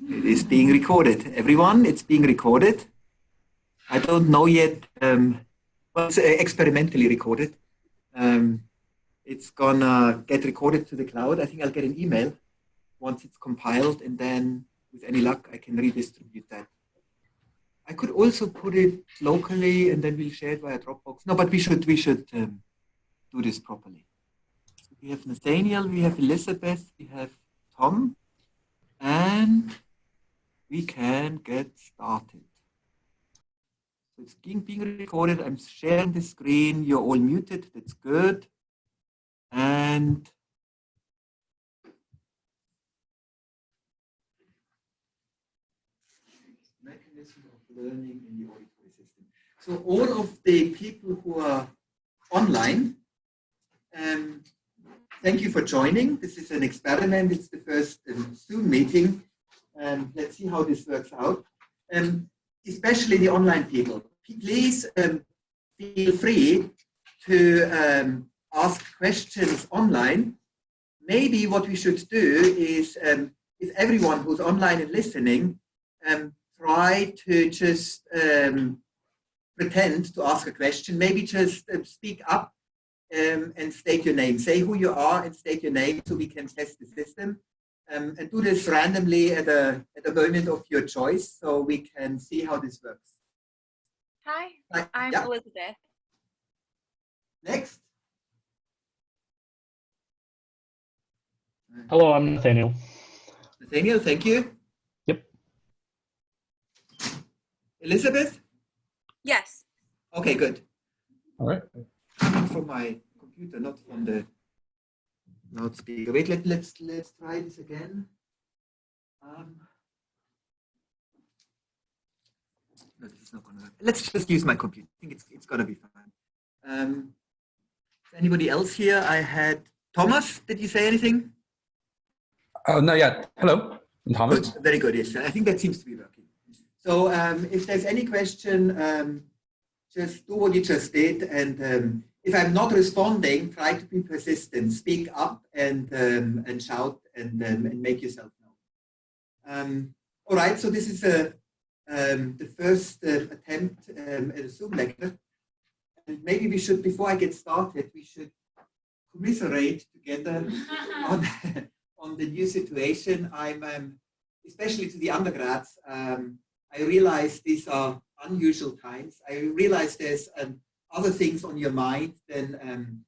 It is being recorded. Everyone, it's being recorded. I don't know yet. Well, it's experimentally recorded. It's gonna get recorded to the cloud. I think I'll get an email once it's compiled, and then with any luck, I can redistribute that. I could also put it locally, and then we'll share it via Dropbox. No, but we should do this properly. So we have Nathaniel, we have Elizabeth, we have Tom, and we can get started. So it's being recorded. I'm sharing the screen. You're all muted. That's good. And mechanism of learning in the auditory system. So all of the people who are online, thank you for joining. This is an experiment. It's the first Zoom meeting. Let's see how this works out. Especially the online people, please feel free to ask questions online. Maybe what we should do is, if everyone who's online and listening, try to just pretend to ask a question. Maybe just speak up and state your name. Say who you are and state your name so we can test the system. And do this randomly at a moment of your choice so we can see how this works. Hi, I'm Elizabeth. Next. Hello, I'm Nathaniel. Nathaniel, thank you. Yep. Elizabeth? Yes. Okay, good. All right. Coming from my computer, not from the loudspeaker. Wait, let's try this again. No, this is not going to work. Let's just use my computer. I think it's going to be fine. Anybody else here? I had Thomas. Did you say anything? No, yeah. Hello, I'm Thomas. Good. Very good. Yes, I think that seems to be working. So if there's any question, just do what you just did, and if I'm not responding, try to be persistent. Speak up and shout and make yourself known. All right. So this is the first attempt at a Zoom lecture. And maybe we should, before I get started, we should commiserate together on the new situation. I'm especially to the undergrads. I realize these are unusual times. I realize there's other things on your mind than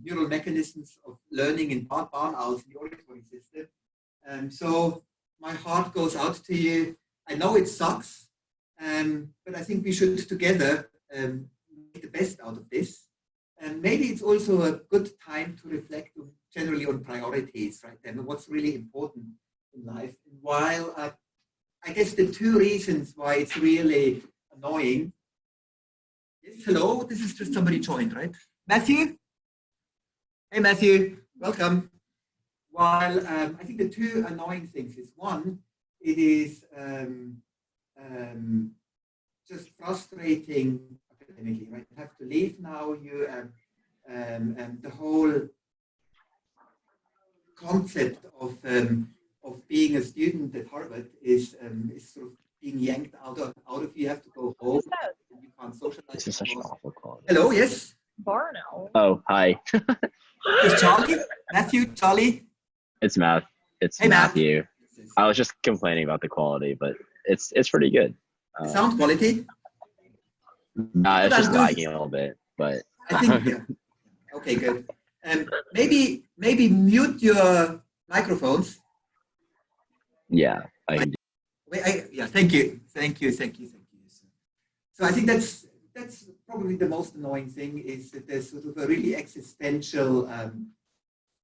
neural mechanisms of learning in barn-owls in the auditory system. So my heart goes out to you. I know it sucks, but I think we should together make the best out of this. And maybe it's also a good time to reflect generally on priorities, right? And what's really important in life. And while I guess the two reasons why it's really annoying. Yes, hello, this is just somebody joined, right? Matthew? Hey, Matthew, welcome. While I think the two annoying things is one, it is just frustrating academically, right? You have to leave now. You the whole concept of being a student at Harvard is sort of being yanked out of you. Have to go home. You can't socialize. This is such an awful quality. Hello, yes. Barno. Oh, hi. It's Charlie. Matthew, Charlie. It's Matt. It's hey, Matthew. Matt. I was just complaining about the quality, but it's pretty good. Sound quality? Nah, it's just lagging a little bit, but I think yeah. Okay, good. Maybe mute your microphones. yeah, I can. Yeah, thank you. So I think that's probably the most annoying thing is that there's sort of a really existential,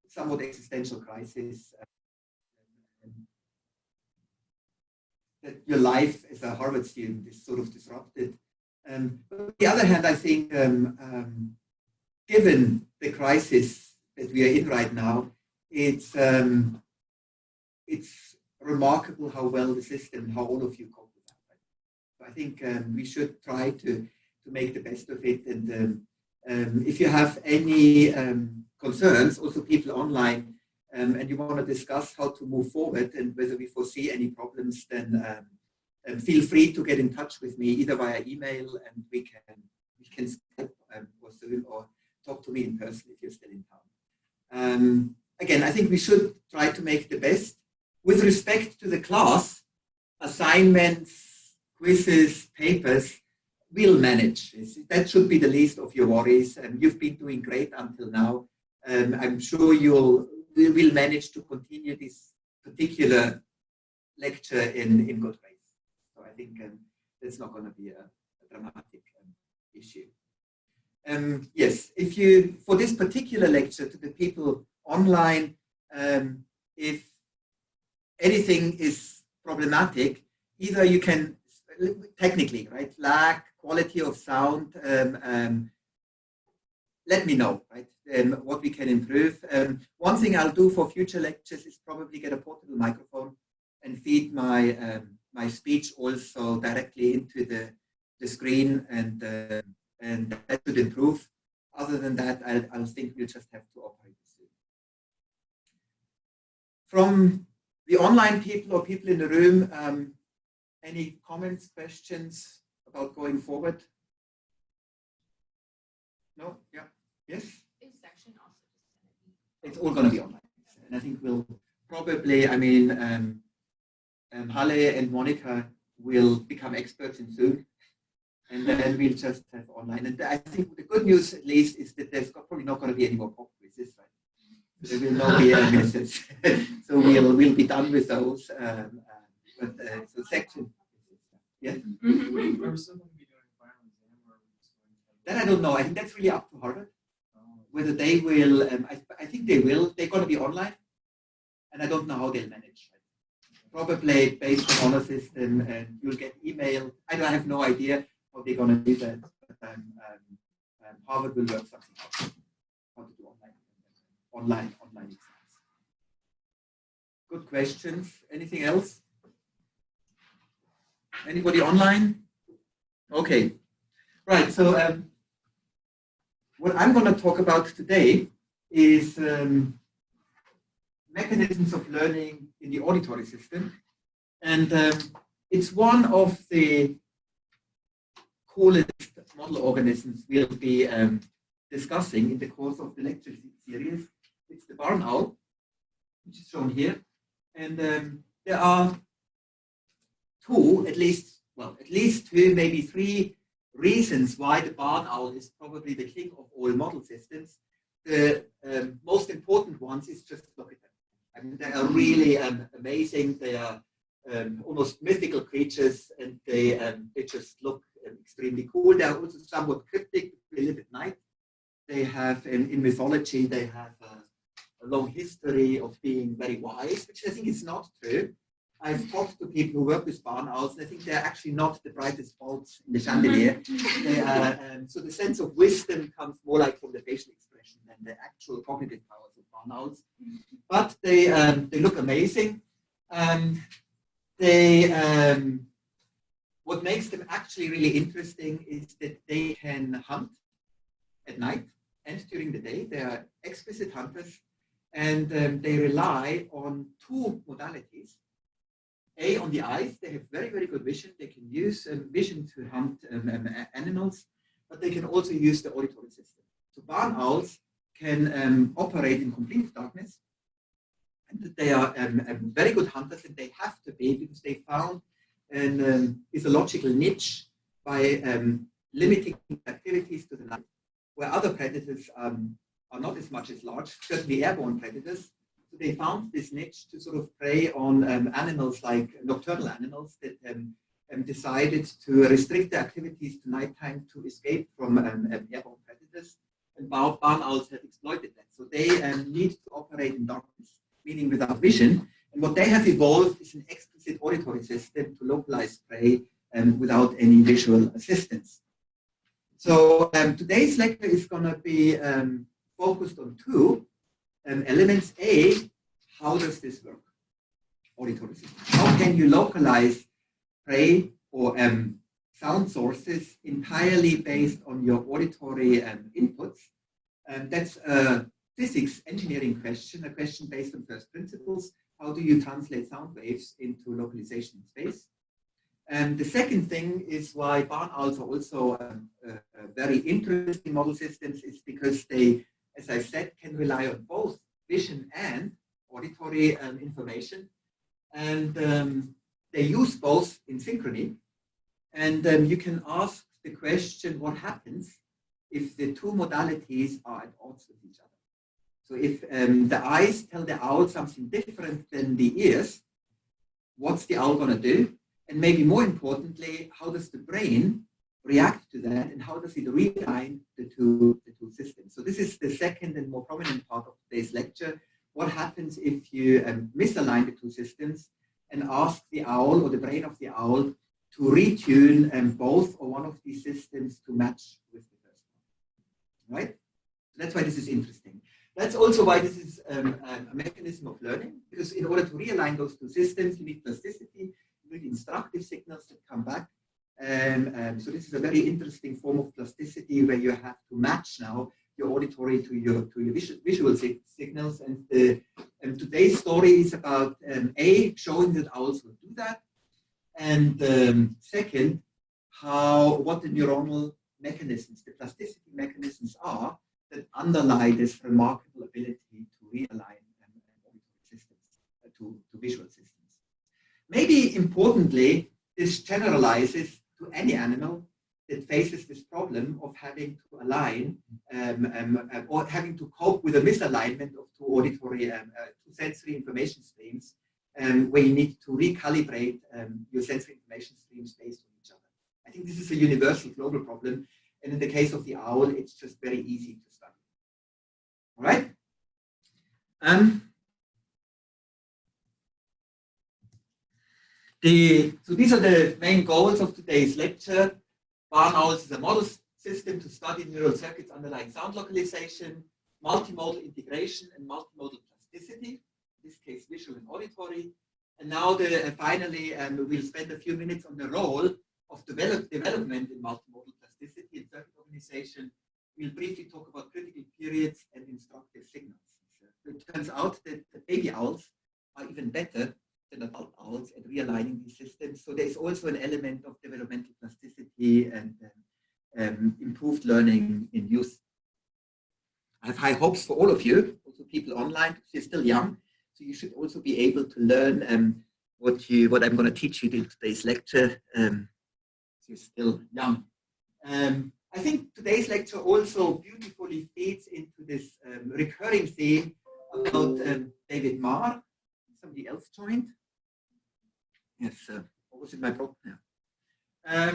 somewhat existential crisis. That your life as a Harvard student is sort of disrupted. But on the other hand, I think given the crisis that we are in right now, it's remarkable how well the system, how all of you cope with that. So I think we should try to make the best of it. And if you have any concerns, also people online, and you want to discuss how to move forward and whether we foresee any problems, then feel free to get in touch with me either via email, and we can Skype or Zoom, or talk to me in person if you're still in town. Again, I think we should try to make the best. With respect to the class, assignments, quizzes, papers, we'll manage. That should be the least of your worries. You've been doing great until now. I'm sure we will manage to continue this particular lecture in good ways. So I think that's not going to be a dramatic issue. Yes, if you, for this particular lecture, to the people online, if anything is problematic, either you can, technically, right, lag, quality of sound, let me know, right, what we can improve. One thing I'll do for future lectures is probably get a portable microphone and feed my my speech also directly into the screen, and that should improve. Other than that, I think we'll just have to operate the Zoom. From the online people or people in the room, any comments, questions about going forward? No? Yeah? Yes? Is section also just going to be? It's all going to be online. And I think we'll probably, I mean, Halle and Monica will become experts in Zoom, and then we'll just have online. And I think the good news, at least, is that there's probably not going to be any more pop quizzes, right? So there will not be any misses. So we'll be done with those. So section, yeah. That I don't know. I think that's really up to Harvard. Whether they will, I think they will. They're going to be online, and I don't know how they'll manage. Probably based on honor system, and you'll get email. I have no idea how they're going to do that. But, Harvard will work something out. How to do online exams. Good questions. Anything else? Anybody online? Okay. Right. So what I'm going to talk about today is mechanisms of learning in the auditory system, and it's one of the coolest model organisms we'll be discussing in the course of the lecture series. It's the barn owl, which is shown here, and there are at least two, maybe three reasons why the barn owl is probably the king of all model systems. The most important ones is just look at them. I mean, they are really amazing. They are almost mythical creatures, and they just look extremely cool. They are also somewhat cryptic. They live at night. They have, in mythology, they have a long history of being very wise, which I think is not true. I've talked to people who work with barn owls, and I think they're actually not the brightest bulbs in the chandelier. They are, so the sense of wisdom comes more like from the facial expression than the actual cognitive powers of barn owls. But they look amazing. What makes them actually really interesting is that they can hunt at night and during the day. They are exquisite hunters, and they rely on two modalities. A, on the eyes, they have very, very good vision. They can use vision to hunt animals, but they can also use the auditory system. So barn owls can operate in complete darkness, and they are very good hunters, and they have to be, because they found an physiological niche by limiting activities to the night, where other predators are not as much as large, certainly airborne predators. So they found this niche to sort of prey on animals like nocturnal animals that decided to restrict their activities to nighttime to escape from airborne predators. And barn owls have exploited that. So they need to operate in darkness, meaning without vision. And what they have evolved is an exquisite auditory system to localize prey without any visual assistance. So today's lecture is going to be focused on two elements. A, how does this work? Auditory system. How can you localize prey or sound sources entirely based on your auditory inputs? And that's a physics engineering question, a question based on first principles. How do you translate sound waves into localization in space? And the second thing is why barn owls are also very interesting model systems is because they, as I said, can rely on both vision and auditory information. And they use both in synchrony. And you can ask the question, what happens if the two modalities are at odds with each other? So if the eyes tell the owl something different than the ears, what's the owl going to do? And maybe more importantly, how does the brain react to that, and how does it realign the two systems? So this is the second and more prominent part of today's lecture. What happens if you misalign the two systems and ask the owl or the brain of the owl to retune both or one of these systems to match with the first one, right? That's why this is interesting. That's also why this is a mechanism of learning, because in order to realign those two systems, you need plasticity, you need instructive signals that come back. So this is a very interesting form of plasticity where you have to match now your auditory to your visual signals. And today's story is about A, showing that owls will do that, and second, what the neuronal mechanisms, the plasticity mechanisms are that underlie this remarkable ability to realign auditory systems to visual systems. Maybe importantly, this generalizes to any animal that faces this problem of having to align or having to cope with a misalignment of two auditory, two sensory information streams, where you need to recalibrate your sensory information streams based on each other. I think this is a universal global problem, and in the case of the owl, it's just very easy to study. All right. So these are the main goals of today's lecture. Barn owls is a model system to study neural circuits underlying sound localization, multimodal integration, and multimodal plasticity, in this case visual and auditory. And now finally, we'll spend a few minutes on the role of development in multimodal plasticity and circuit organization. We'll briefly talk about critical periods and instructive signals. So it turns out that the baby owls are even better than adult owls at realigning these systems. So there's also an element of developmental plasticity and improved learning in youth. I have high hopes for all of you, also people online, because you're still young. So you should also be able to learn what I'm going to teach you in today's lecture. You're still young. I think today's lecture also beautifully feeds into this recurring theme about David Marr. Somebody else joined? Yes, what was it, my problem? Yeah.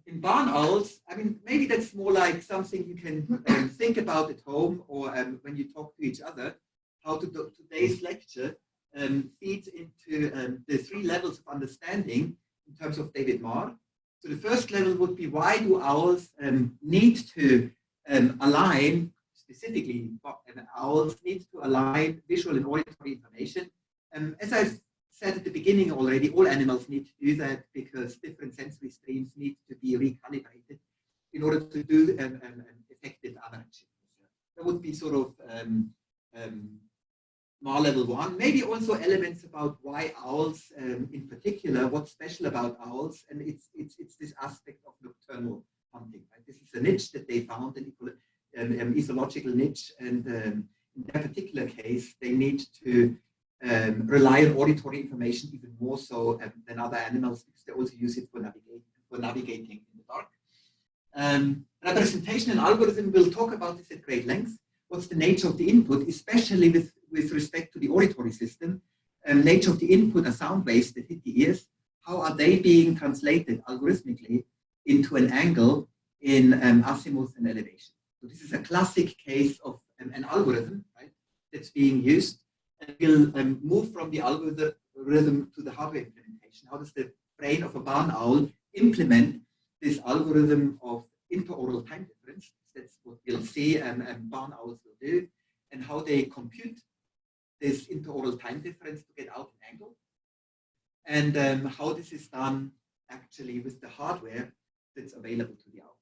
In barn owls, I mean, maybe that's more like something you can think about at home or when you talk to each other, how today's lecture feeds into the three levels of understanding in terms of David Marr. So the first level would be, why do owls need to align, specifically owls need to align visual and auditory information. As I said at the beginning already, all animals need to do that because different sensory streams need to be recalibrated in order to do effective averaging. That would be sort of Marr level 1. Maybe also elements about why owls, in particular, what's special about owls, and it's this aspect of nocturnal hunting. Right? This is a niche that they found, an ecological niche, and in that particular case, they need to rely on auditory information even more so than other animals, because they also use it for navigating in the dark. Representation and algorithm, we'll talk about this at great length. What's the nature of the input, especially with respect to the auditory system, nature of the input are sound waves that hit the ears. How are they being translated algorithmically into an angle in azimuth and elevation? So this is a classic case of an algorithm, right, that's being used. And we'll move from the algorithm to the hardware implementation. How does the brain of a barn owl implement this algorithm of interoral time difference? That's what we'll see barn owls will do, and how they compute this interoral time difference to get out an angle, and how this is done actually with the hardware that's available to the owl.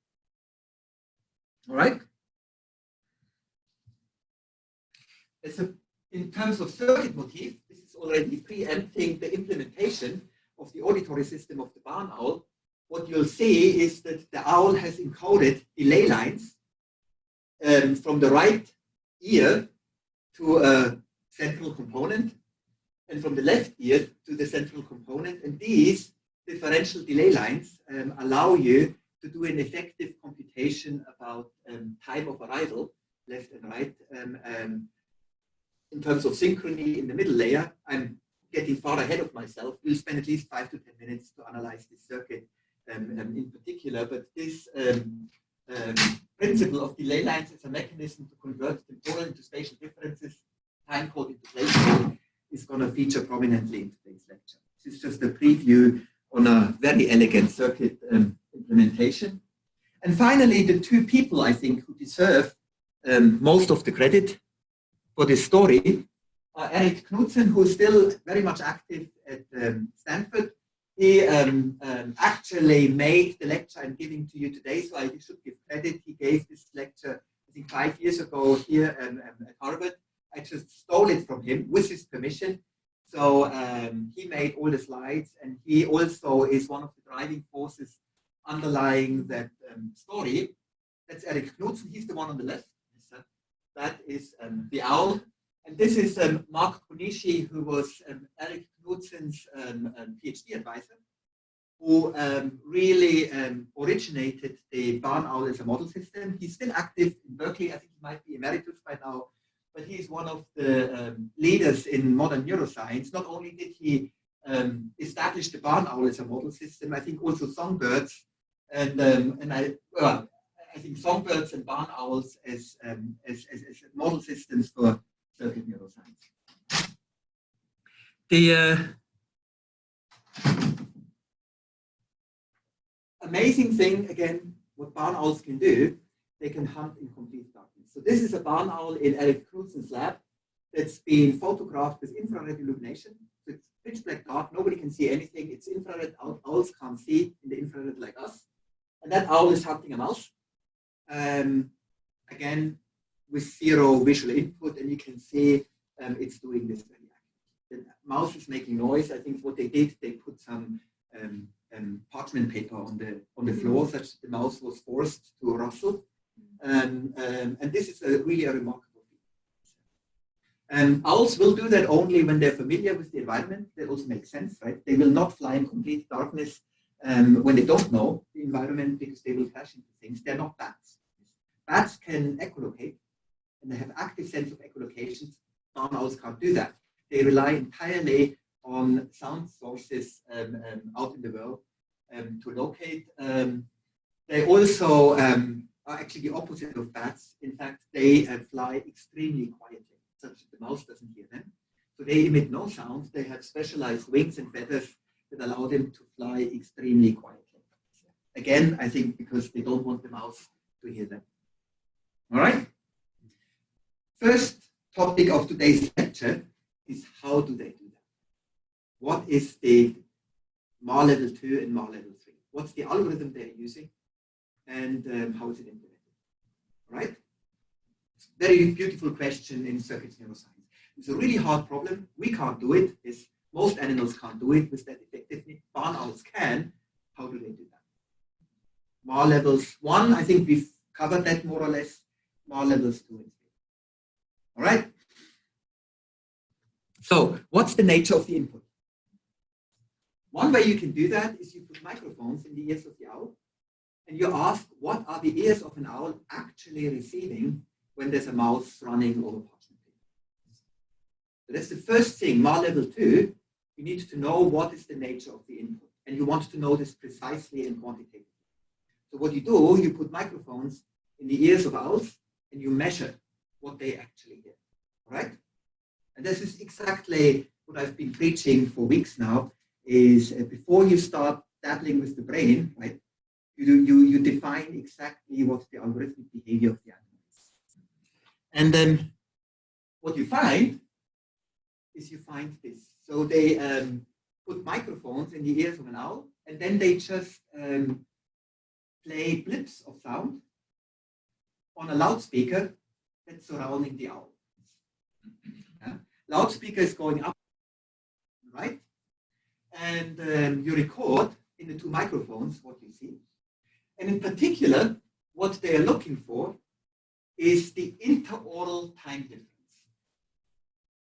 All right. in terms of circuit motif, this is already preempting the implementation of the auditory system of the barn owl. What you'll see is that the owl has encoded delay lines from the right ear to a central component and from the left ear to the central component. And these differential delay lines allow you to do an effective computation about time of arrival, left and right. In terms of synchrony in the middle layer, I'm getting far ahead of myself. We'll spend at least 5 to 10 minutes to analyze this circuit in particular, but this principle of delay lines as a mechanism to convert temporal into spatial differences, time code into place code, is going to feature prominently in today's lecture. This is just a preview on a very elegant circuit implementation. And finally, the two people, I think, who deserve most of the credit for this story are Eric Knudsen, who is still very much active at Stanford. He actually made the lecture I'm giving to you today, so I should give credit. He gave this lecture, I think, 5 years ago here at Harvard. I just stole it from him with his permission. So he made all the slides, and he also is one of the driving forces underlying that story. That's Eric Knudsen. He's the one on the left. That is the owl. And this is Mark Konishi, who was Eric Knudsen's PhD advisor, who really originated the barn owl as a model system. He's still active in Berkeley. I think he might be emeritus by now, but he's one of the leaders in modern neuroscience. Not only did he establish the barn owl as a model system, I think also songbirds, and I think songbirds and barn owls as model systems for circuit neuroscience. The amazing thing, again, what barn owls can do, they can hunt in complete darkness. So this is a barn owl in Eric Knudsen's lab that's been photographed with infrared illumination. So it's pitch black dark, nobody can see anything. It's infrared, owls can't see in the infrared like us. And that owl is hunting a mouse. Again, with zero visual input, and you can see it's doing this very actively. The mouse is making noise. I think what they did, they put some parchment paper on the floor, such that the mouse was forced to rustle. And this is really a remarkable feat. Owls will do that only when they're familiar with the environment. That also makes sense, right? They will not fly in complete darkness when they don't know the environment, because they will crash into things. They're not bats. Bats can echolocate, and they have active sense of echolocation. Barn owls can't do that. They rely entirely on sound sources out in the world to locate. They also are actually the opposite of bats. In fact, they fly extremely quietly, such that the mouse doesn't hear them. So they emit no sound. They have specialized wings and feathers that allow them to fly extremely quietly. Again, I think because they don't want the mouse to hear them. All right. First topic of today's lecture is how do they do that? What is the MAR level 2 and MAR level 3? What's the algorithm they're using, and how is it implemented? All right. It's a very beautiful question in circuits neuroscience. It's a really hard problem. We can't do it. Most animals can't do it with that effectively. Barn owls can. How do they do that? MAR levels 1, I think we've covered that more or less. MAR levels 2 and 3. All right. So what's the nature of the input? One way you can do that is you put microphones in the ears of the owl, and you ask, what are the ears of an owl actually receiving when there's a mouse running over parchment paper? So that's the first thing. MAR level 2, you need to know what is the nature of the input, and you want to know this precisely and quantitatively. So what you do, you put microphones in the ears of owls, and you measure what they actually hear. All right? And this is exactly what I've been preaching for weeks now, is before you start dabbling with the brain, right, you define exactly what the algorithmic behavior of the animal is. And then what you find is you find this. So they put microphones in the ears of an owl, and then they just play blips of sound on a loudspeaker that's surrounding the owl. Loudspeaker is going up, right? And you record in the two microphones what you see. And in particular, what they are looking for is the interoral time difference.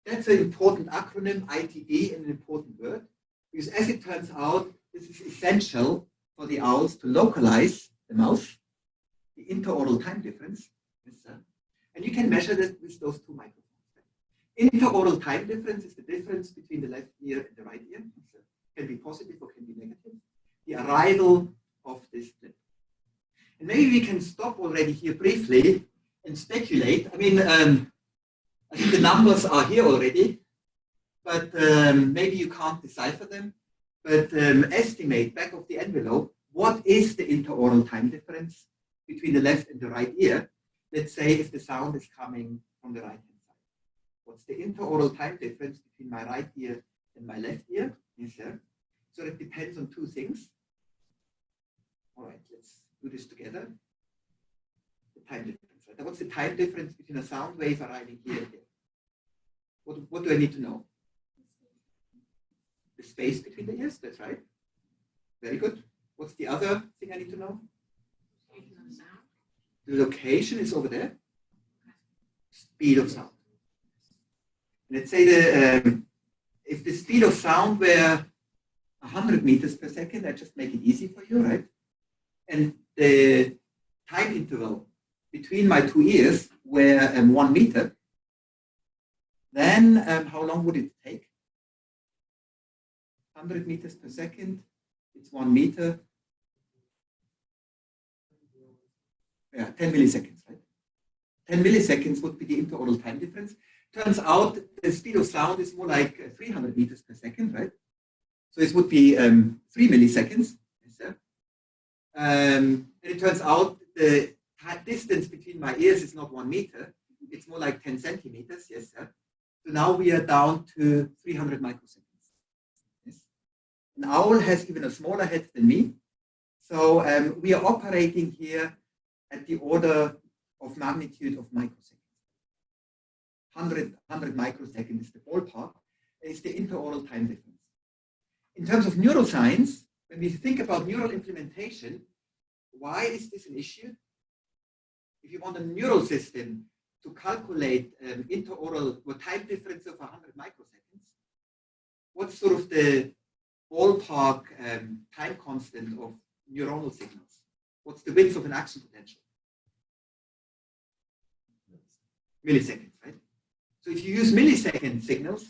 That's an important acronym, ITD, and an important word, because as it turns out, this is essential for the owls to localize the mouth, the interoral time difference, and you can measure that with those two microphones. Interoral time difference is the difference between the left ear and the right ear. It can be positive or can be negative. The arrival of this clip. And maybe we can stop already here briefly and speculate. I mean, I think the numbers are here already, but maybe you can't decipher them. But estimate back of the envelope, what is the interoral time difference between the left and the right ear? Let's say if the sound is coming from the right hand side. What's the interoral time difference between my right ear and my left ear? Yes, sir. So it depends on two things. All right, let's do this together. The time difference. Right? What's the time difference between a sound wave arriving here and here? What do I need to know? The space between the ears, that's right. Very good. What's the other thing I need to know? The location is over there. Speed of sound. Let's say if the speed of sound were 100 meters per second, I just make it easy for you, right? And the time interval between my two ears were 1 meter, then how long would it take? 100 meters per second, it's 1 meter. Yeah, 10 milliseconds, right? 10 milliseconds would be the interoral time difference. Turns out the speed of sound is more like 300 meters per second, right? So it would be 3 milliseconds. Yes, sir. And it turns out the distance between my ears is not 1 meter. It's more like 10 centimeters. Yes, sir. So now we are down to 300 microseconds. Yes. An owl has even a smaller head than me. So we are operating here at the order of magnitude of microseconds. 100 microseconds is the ballpark. It's the interoral time difference. In terms of neuroscience, when we think about neural implementation, why is this an issue? If you want a neural system to calculate interoral or time difference of 100 microseconds, what's sort of the ballpark time constant of neuronal signals? What's the width of an action potential? Milliseconds, right? So if you use millisecond signals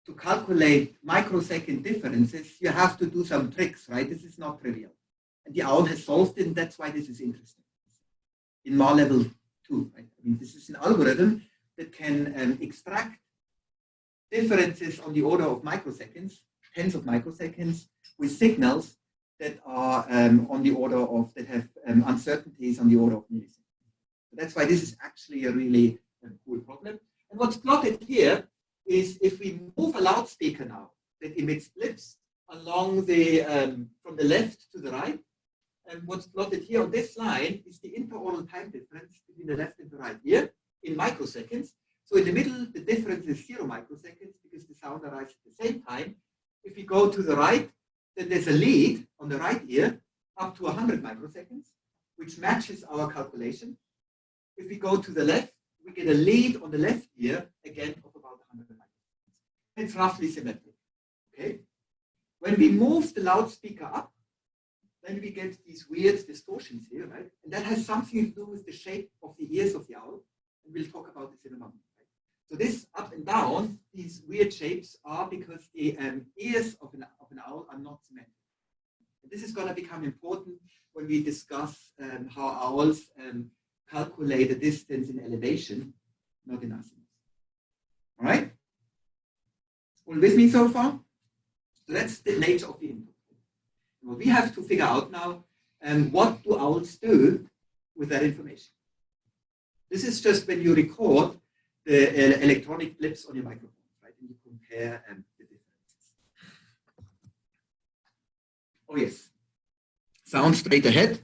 to calculate microsecond differences, you have to do some tricks, right? This is not trivial. And the owl has solved it, and that's why this is interesting. In MAR level 2, right? I mean, this is an algorithm that can extract differences on the order of microseconds, tens of microseconds, with signals that are on the order of, that have uncertainties on the order of milliseconds. So that's why this is actually a really cool problem. And what's plotted here is if we move a loudspeaker now that emits blips along the, from the left to the right, and what's plotted here on this line is the interoral time difference between the left and the right ear in microseconds. So in the middle, the difference is 0 microseconds because the sound arrives at the same time. If we go to the right, then there's a lead on the right ear up to 100 microseconds, which matches our calculation. If we go to the left, we get a lead on the left ear, again, of about 100 microseconds. It's roughly symmetric, okay? When we move the loudspeaker up, then we get these weird distortions here, right? And that has something to do with the shape of the ears of the owl. And we'll talk about this in a moment. Right? So this up and down, these weird shapes are because the ears of an owl are not symmetric. And this is going to become important when we discuss how owls calculate the distance in elevation, not in azimuth. All right? All with me so far? So that's the nature of the input. What we have to figure out now, what do owls do with that information? This is just when you record the electronic blips on your microphone, right? And you compare the differences. Oh yes, sound straight ahead.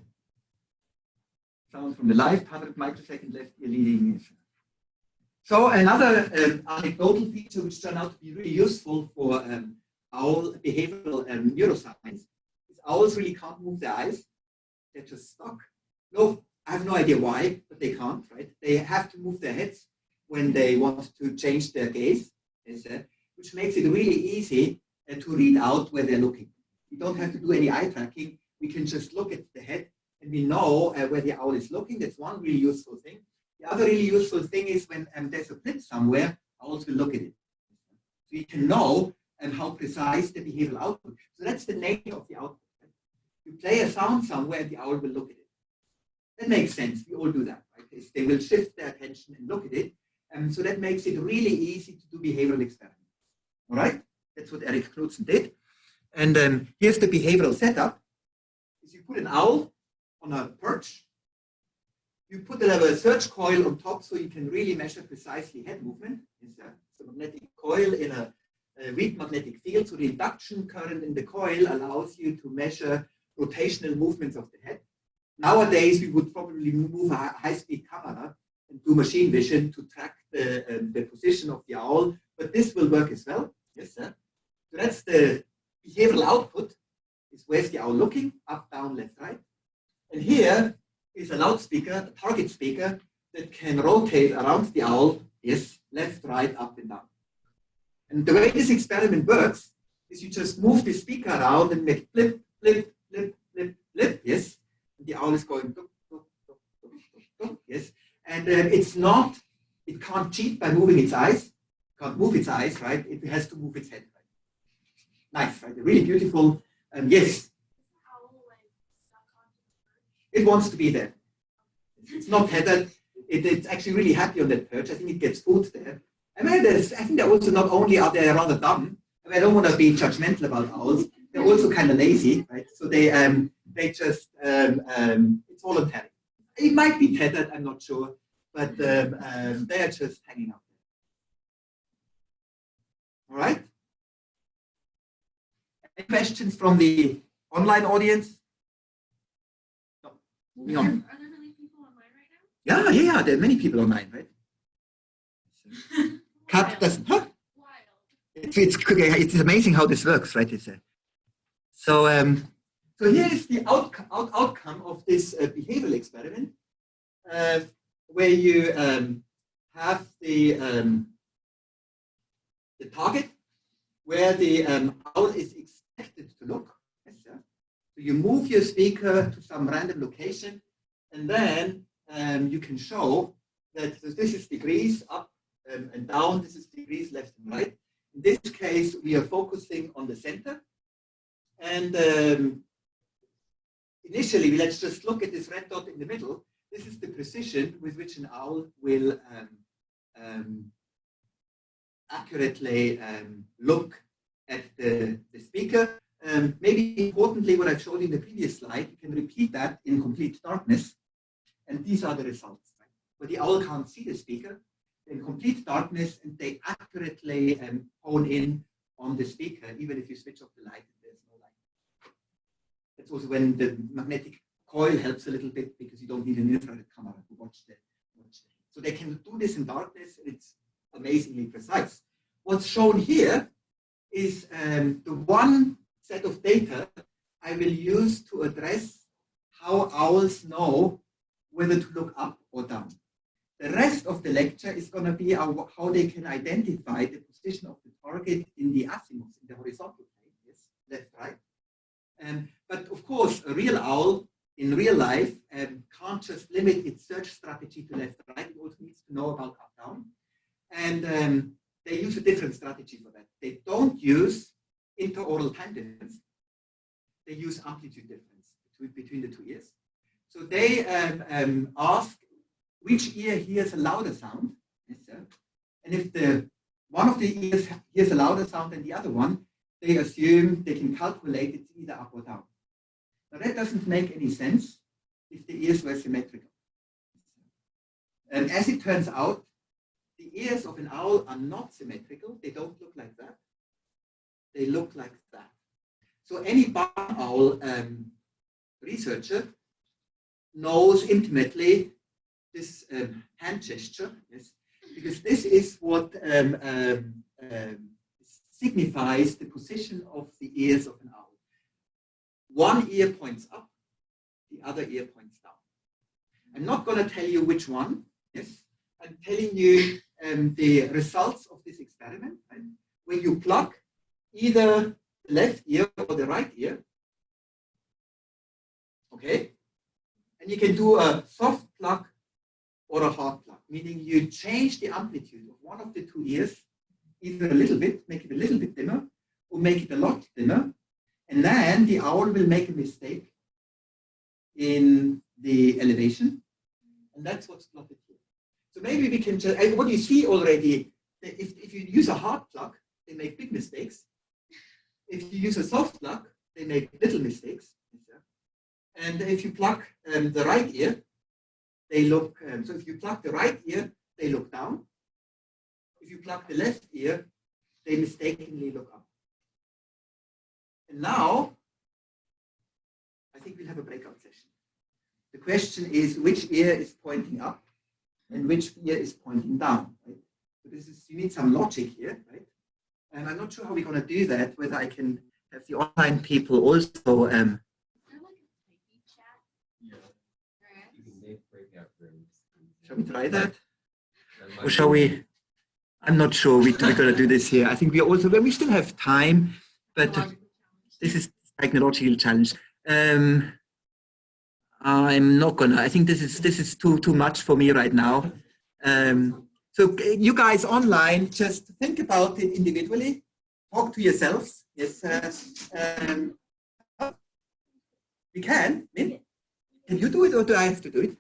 Sound from the left, 100 microsecond left ear leading. So another anecdotal feature which turned out to be really useful for owl behavioral neuroscience is owls really can't move their eyes. They're just stuck. No, I have no idea why, but they can't, right? They have to move their heads when they want to change their gaze, which makes it really easy to read out where they're looking. We don't have to do any eye tracking. We can just look at the head and we know where the owl is looking. That's one really useful thing. The other really useful thing is when there's a blip somewhere, owls will look at it. So you can know how precise the behavioral output. So that's the nature of the output. Right? You play a sound somewhere and the owl will look at it. That makes sense. We all do that. Right? They will shift their attention and look at it. So that makes it really easy to do behavioral experiments. All right? That's what Eric Knudsen did. And here's the behavioral setup. Is you put an owl on a perch. You put a search coil on top so you can really measure precisely head movement. It's a magnetic coil in a weak magnetic field. So the induction current in the coil allows you to measure rotational movements of the head. Nowadays, we would probably move a high-speed camera and do machine vision to track the position of the owl. But this will work as well. Yes, sir. So that's the behavioral output. Is where's the owl looking? Up, down, left, right. And here is a loudspeaker, a target speaker, that can rotate around the owl, yes, left, right, up, and down. And the way this experiment works is you just move the speaker around and make blip, blip, blip, blip, blip, yes. And the owl is going, dup, dup, dup, dup, dup, dup, yes. And it can't cheat by moving its eyes. It can't move its eyes, right? It has to move its head, right? Nice, right? Really beautiful. Yes. It wants to be there. It's not tethered. It's actually really happy on that perch. I think it gets food there. I think they're also not only are they rather dumb. I don't want to be judgmental about owls. They're also kind of lazy, right? So they just it's voluntary. It might be tethered. I'm not sure, but they are just hanging out there. All right. Any questions from the online audience? Moving on. Are there really people online right now? Yeah. There are many people online, right? Cat doesn't. Huh? Wild. It's amazing how this works, right? So here is the outcome of this behavioral experiment, where you have the target where the owl is expected to look. Yes, sir. So you move your speaker to some random location, and then you can show that this is degrees up and down, this is degrees left and right. In this case, we are focusing on the center. And initially, let's just look at this red dot in the middle. This is the precision with which an owl will accurately look at the speaker. Maybe importantly, what I've showed you in the previous slide, you can repeat that in complete darkness. And these are the results. Right? But the owl can't see the speaker in complete darkness, and they accurately hone in on the speaker, even if you switch off the light and there's no light. That's also when the magnetic coil helps a little bit, because you don't need an infrared camera to watch the. So they can do this in darkness, and it's amazingly precise. What's shown here is the one set of data I will use to address how owls know whether to look up or down. The rest of the lecture is going to be how they can identify the position of the target in the azimuths, in the horizontal plane, yes, left, right. But of course, a real owl in real life can't just limit its search strategy to left, right. It also needs to know about up, down. And they use a different strategy for that. They don't use interoral time difference. They use amplitude difference between the two ears. So they ask which ear hears a louder sound. Yes, sir. And if one of the ears hears a louder sound than the other one, they assume they can calculate it's either up or down. Now that doesn't make any sense if the ears were symmetrical. And as it turns out, the ears of an owl are not symmetrical. They don't look like that. They look like that. So any barn owl researcher knows intimately this hand gesture, yes, because this is what signifies the position of the ears of an owl. One ear points up, the other ear points down. I'm not going to tell you which one. Yes, I'm telling you the results of this experiment. And when you pluck either the left ear or the right ear, okay, and you can do a soft pluck or a hard pluck, meaning you change the amplitude of one of the two ears, either a little bit, make it a little bit dimmer, or make it a lot dimmer, and then the owl will make a mistake in the elevation, and that's what's plotted here. So maybe we can just, what you see already, if you use a hard pluck, they make big mistakes. If you use a soft pluck, they make little mistakes. And if you pluck the right ear, they look, so if you pluck the right ear, they look down. If you pluck the left ear, they mistakenly look up. And now, I think we'll have a breakout session. The question is which ear is pointing up and which ear is pointing down. Right? So this is, you need some logic here, right? And I'm not sure how we're going to do that, whether I can have the online people also. Shall we try that? Or shall we? I'm not sure we're going to do this here. I think we still have time, but this is a technological challenge. I'm not gonna. I think this is too much for me right now. So you guys online, just think about it individually. Talk to yourselves. Yes. We can. Min? Can you do it, or do I have to do it?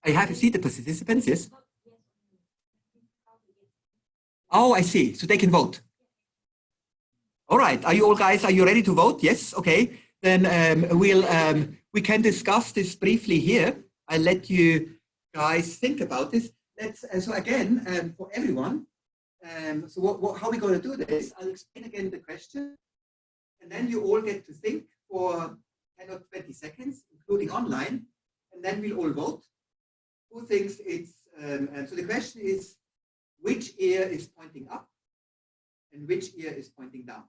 I have to see the participants. Yes. Oh, I see. So they can vote. All right. Are you all guys? Are you ready to vote? Yes. Okay. Then we can discuss this briefly here. I'll let you guys think about this. So again, for everyone. So how are we going to do this? I'll explain again the question, and then you all get to think for 10 or 20 seconds, including online, and then we'll all vote. Who thinks it's? So the question is, which ear is pointing up, and which ear is pointing down?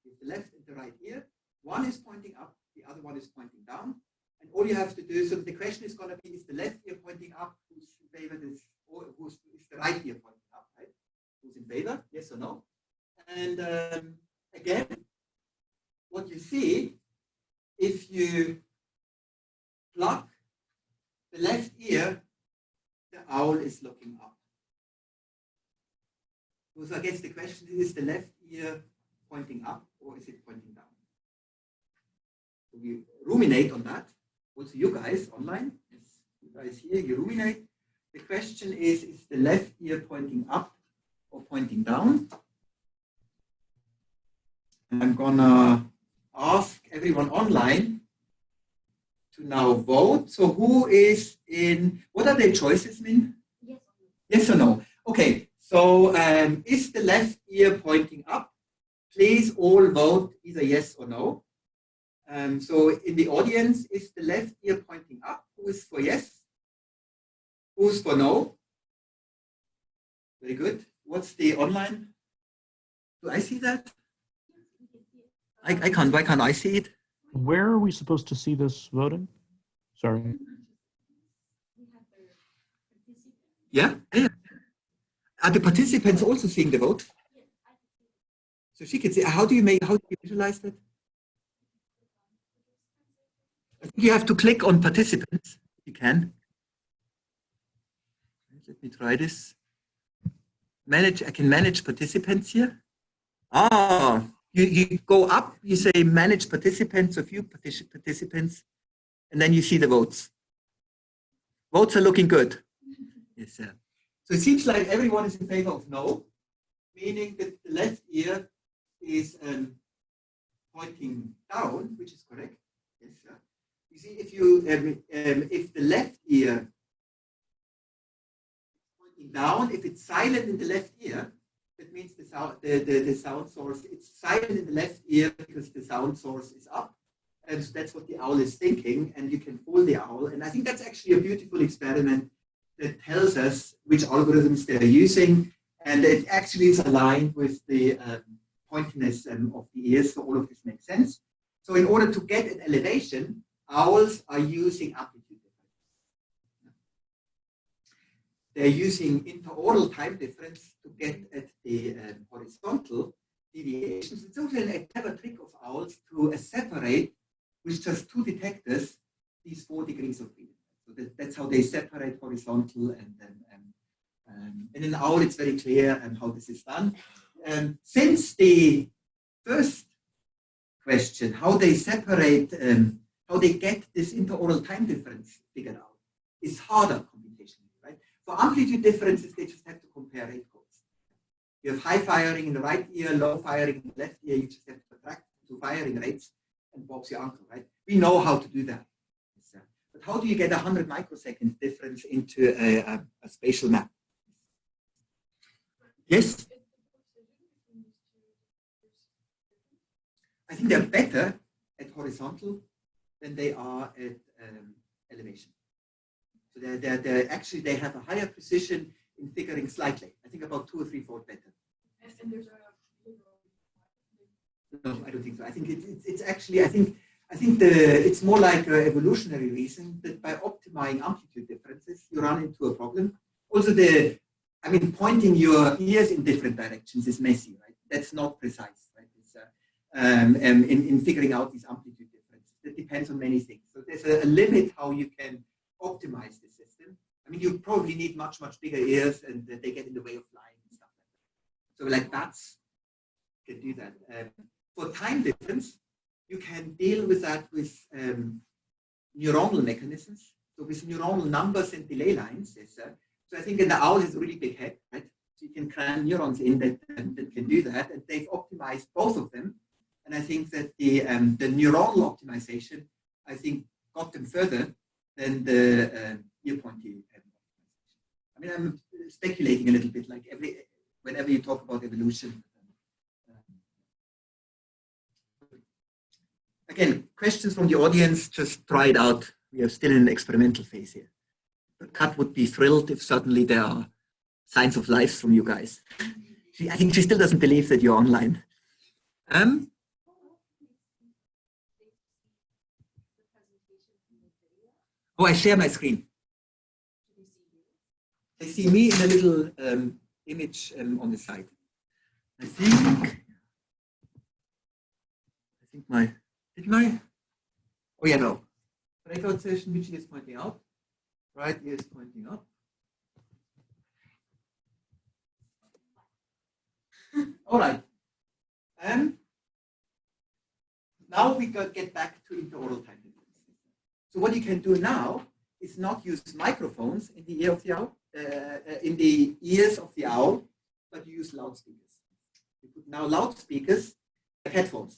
If the left and the right ear. One is pointing up, the other one is pointing down. And all you have to do, so the question is going to be, is the left ear pointing up, whose favor is, or is the right ear pointing up, right? Who's in favor, yes or no? And again, what you see, if you pluck the left ear, the owl is looking up. So I guess the question is the left ear pointing up, or is it pointing down? So we ruminate on that. Also, you guys online, yes, you guys here, you ruminate. The question is the left ear pointing up or pointing down? And I'm gonna ask everyone online to now vote. So who is in, what are the choices, Min? Yes or no? Okay, so is the left ear pointing up? Please all vote either yes or no. So in the audience, is the left ear pointing up? Who is for yes? Who's for no? Very good. What's the online? Do I see that? I can't. Why can't I see it? Where are we supposed to see this voting? Sorry. Yeah. Are the participants also seeing the vote? So she can see. How do you visualize that? I think you have to click on participants. You can. Let me try this. Manage. I can manage participants here. Ah, you go up. You say manage participants, a few participants, and then you see the votes. Votes are looking good. Yes, sir. So it seems like everyone is in favor of no, meaning that the left ear is pointing down, which is correct. Yes, sir. You see, if the left ear is pointing down, if it's silent in the left ear, that means the sound source, it's silent in the left ear because the sound source is up. And so that's what the owl is thinking, and you can fool the owl. And I think that's actually a beautiful experiment that tells us which algorithms they're using, and it actually is aligned with the pointiness of the ears, so all of this makes sense. So in order to get an elevation, owls are using amplitude difference. They're using interoral time difference to get at the horizontal deviations. It's also a clever trick of owls to separate with just two detectors these 4 degrees of freedom. So that's how they separate horizontal and in an owl it's very clear how this is done. Since the first question, how they separate, how they get this interoral time difference figured out, is harder computationally, right? For amplitude differences, they just have to compare rate codes. You have high firing in the right ear, low firing in the left ear. You just have to subtract two firing rates, and Bob's your uncle, right? We know how to do that. But how do you get 100 microseconds difference into a spatial map? Yes? I think they're better at horizontal than they are at elevation. So they're actually, they have a higher precision in figuring slightly. I think about 2 or 3 fold better. And there's No, I don't think so. I think it's actually, I think it's more like an evolutionary reason that by optimizing amplitude differences, you run into a problem. Also, pointing your ears in different directions is messy, right? That's not precise, right? It's, in figuring out these amplitude differences, that depends on many things. So there's a limit how you can optimize the system. I mean, you probably need much bigger ears, and they get in the way of flying and stuff like that. So like bats can do that. For time difference, you can deal with that with neuronal mechanisms. So with neuronal numbers and delay lines. Yes, so I think the owl has a really big head, right? So you can cram neurons in that can do that, and they've optimized both of them. And I think that the neuronal optimization, I think, got them further than the ear pointy optimization. I mean, I'm speculating a little bit, like whenever you talk about evolution. Again, questions from the audience, just try it out. We are still in an experimental phase here. But Kat would be thrilled if suddenly there are signs of life from you guys. I think she still doesn't believe that you're online. Oh, I share my screen. They see me in a little image on the side. I think didn't I? Oh yeah, no. Breakout session, which ear is pointing out? Right ear is pointing up. All right. Now we get back to interoral time difference. So what you can do now is not use microphones in the ear of the owl, in the ears of the owl, but you use loudspeakers. You put now loudspeakers, like headphones.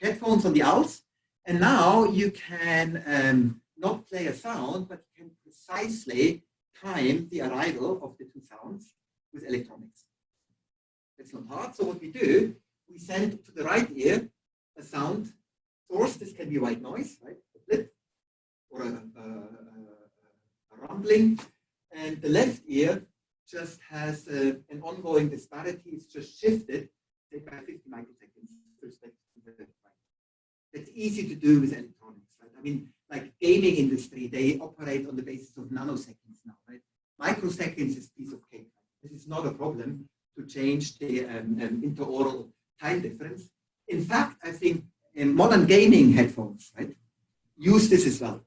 Headphones on the owls, and now you can not play a sound, but you can precisely time the arrival of the two sounds with electronics. It's not hard. So what we do, we send to the right ear a sound source. This can be white noise, right? A blip or a rumbling, and the left ear just has an ongoing disparity. It's just shifted, say, by 50 microseconds with respect to the right. It's easy to do with electronics, right? I mean, like gaming industry, they operate on the basis of nanoseconds now, right? Microseconds is a piece of cake. This is not a problem to change the interoral time difference. In fact, I think in modern gaming headphones, right, use this as well.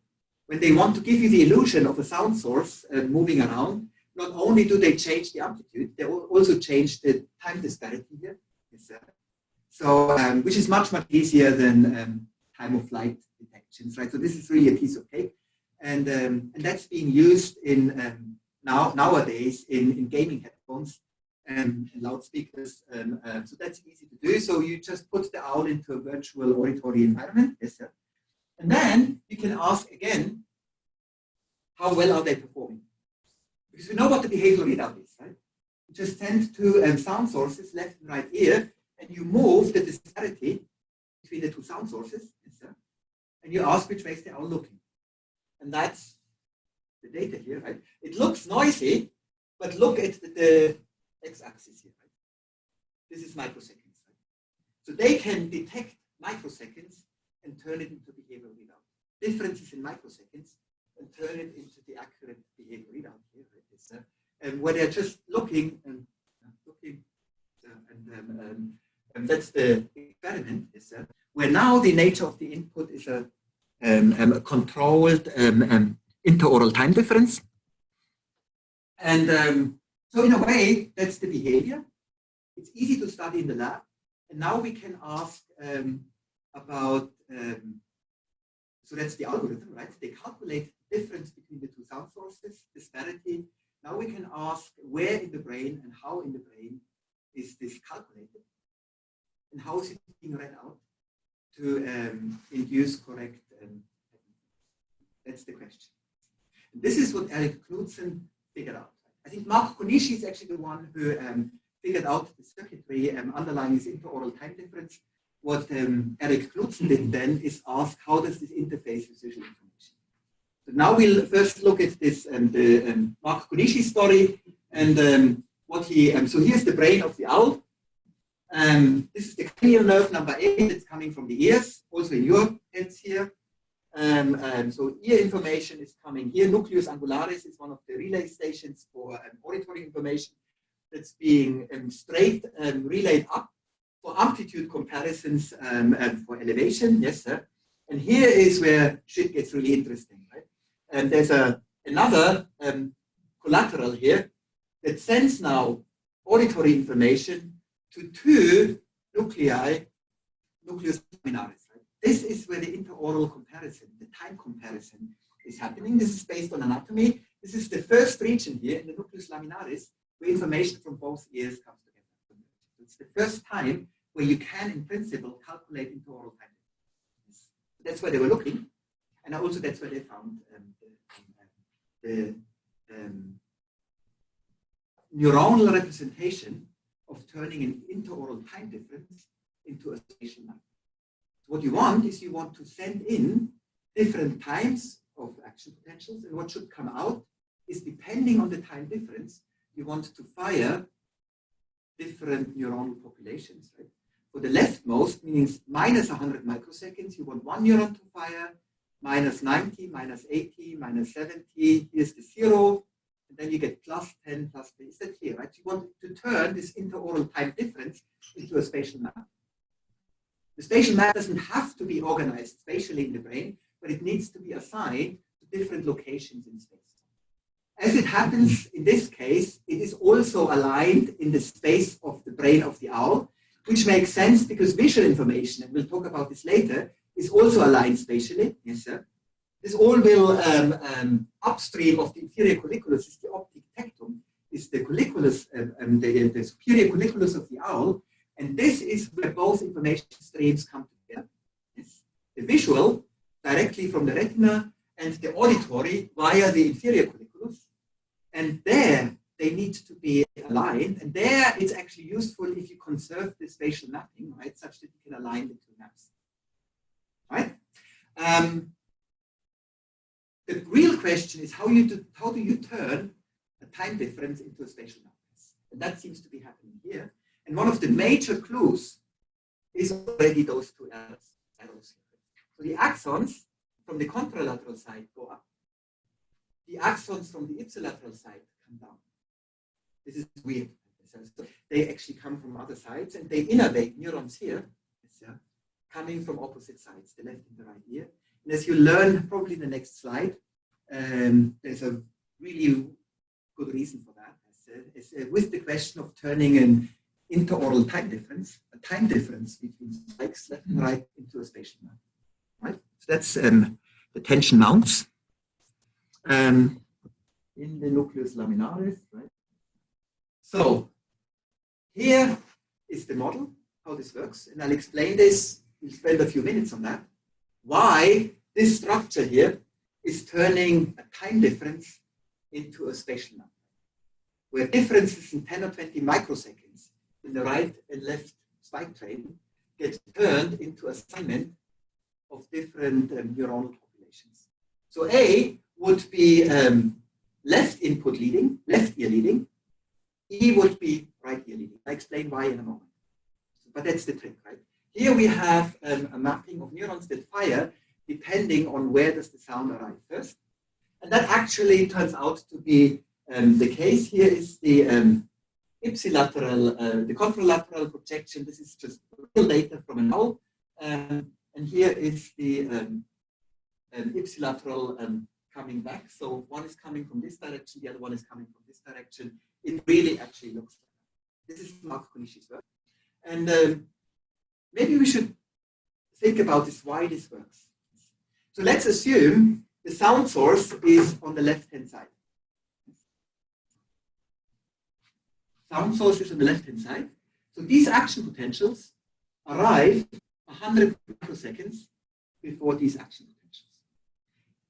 When they want to give you the illusion of a sound source moving around, not only do they change the amplitude, they also change the time disparity here. So, which is much easier than time of flight detections, right? So this is really a piece of cake, and that's being used in nowadays in gaming headphones and loudspeakers. So that's easy to do. So you just put the owl into a virtual auditory environment, yes, sir. And then you can ask again, how well are they performing? Because we know what the behavioral readout is, right? You just send two sound sources, left and right ear, and you move the disparity between the two sound sources, yes, sir. And you ask which way is the owl looking. And that's the data here, right? It looks noisy, but look at the x-axis here, right? This is microseconds, right? So they can detect microseconds and turn it into behavioral readout. Differences in microseconds and turn it into the accurate behavior readout here, right? It's, and where they're just looking and looking, and that's the experiment. Is where now the nature of the input is a controlled interoral time difference, and so in a way that's the behavior. It's easy to study in the lab, and now we can ask about. So that's the algorithm, right? They calculate the difference between the two sound sources, disparity. Now we can ask where in the brain and how in the brain is this calculated, and how is it being read out to induce correct. That's the question. And this is what Eric Knudsen figured out. I think Marco Konishi is actually the one who figured out the circuitry underlying this interoral time difference. What Eric Knudsen did then is ask, how does this interface with visual information? So now we'll first look at this the Marco Konishi story, and what he. So here's the brain of the owl. This is the cranial nerve number 8 that's coming from the ears, also in your heads here. So ear information is coming here. Nucleus angularis is one of the relay stations for auditory information that's being straight relayed up for amplitude comparisons for elevation. Yes, sir. And here is where shit gets really interesting, right? And there's another collateral here that sends now auditory information to two nuclei, nucleus laminaris. Right? This is where the interoral comparison, the time comparison, is happening. This is based on anatomy. This is the first region here in the nucleus laminaris where information from both ears comes together. It's the first time where you can, in principle, calculate interoral time. That's where they were looking, and also that's where they found the neuronal representation of turning an interoral time difference into a spatial map. So what you want is you want to send in different times of action potentials, and what should come out is, depending on the time difference, you want to fire different neuronal populations, right? For the leftmost, means minus 100 microseconds, you want one neuron to fire, minus 90, minus 80, minus 70, here's the 0, and then you get plus 10, plus 10. Is that clear, right? So you want to turn this interoral time difference into a spatial map. The spatial map doesn't have to be organized spatially in the brain, but it needs to be assigned to different locations in space. As it happens in this case, it is also aligned in the space of the brain of the owl, which makes sense because visual information, and we'll talk about this later, is also aligned spatially. Yes, sir. This all will upstream of the inferior colliculus is the optic tectum, is the colliculus, the superior colliculus of the owl, and this is where both information streams come together. Yes. The visual directly from the retina and the auditory via the inferior colliculus, and there they need to be aligned, and there it's actually useful if you conserve the spatial mapping, right, such that you can align the two maps, right? The real question is how do you turn a time difference into a spatial map? And that seems to be happening here. And one of the major clues is already those two arrows here. So the axons from the contralateral side go up. The axons from the ipsilateral side come down. This is weird. So they actually come from other sides, and they innervate neurons here, coming from opposite sides, the left and the right ear. And as you learn, probably in the next slide, there's a really good reason for that. With the question of turning an interoral time difference, a time difference between spikes left and right, into a spatial map. Right? So that's the tension mounts in the nucleus laminaris. Right? So here is the model, how this works, and I'll explain this. We'll spend a few minutes on that. Why this structure here is turning a time difference into a spatial map, where differences in 10 or 20 microseconds in the right and left spike train get turned into assignment of different neuronal populations. So A would be left input leading, left ear leading. E would be right ear leading. I'll explain why in a moment. But that's the trick, right? Here we have a mapping of neurons that fire depending on where does the sound arrive first. And that actually turns out to be the case. Here is the ipsilateral, the contralateral projection. This is just real data from an owl. And here is the ipsilateral coming back. So one is coming from this direction, the other one is coming from this direction. It really actually looks like that. This is Marco Konishi's work. And maybe we should think about this, why this works. So let's assume the sound source is on the left-hand side. Sound source is on the left-hand side. So these action potentials arrive 100 microseconds before these action potentials.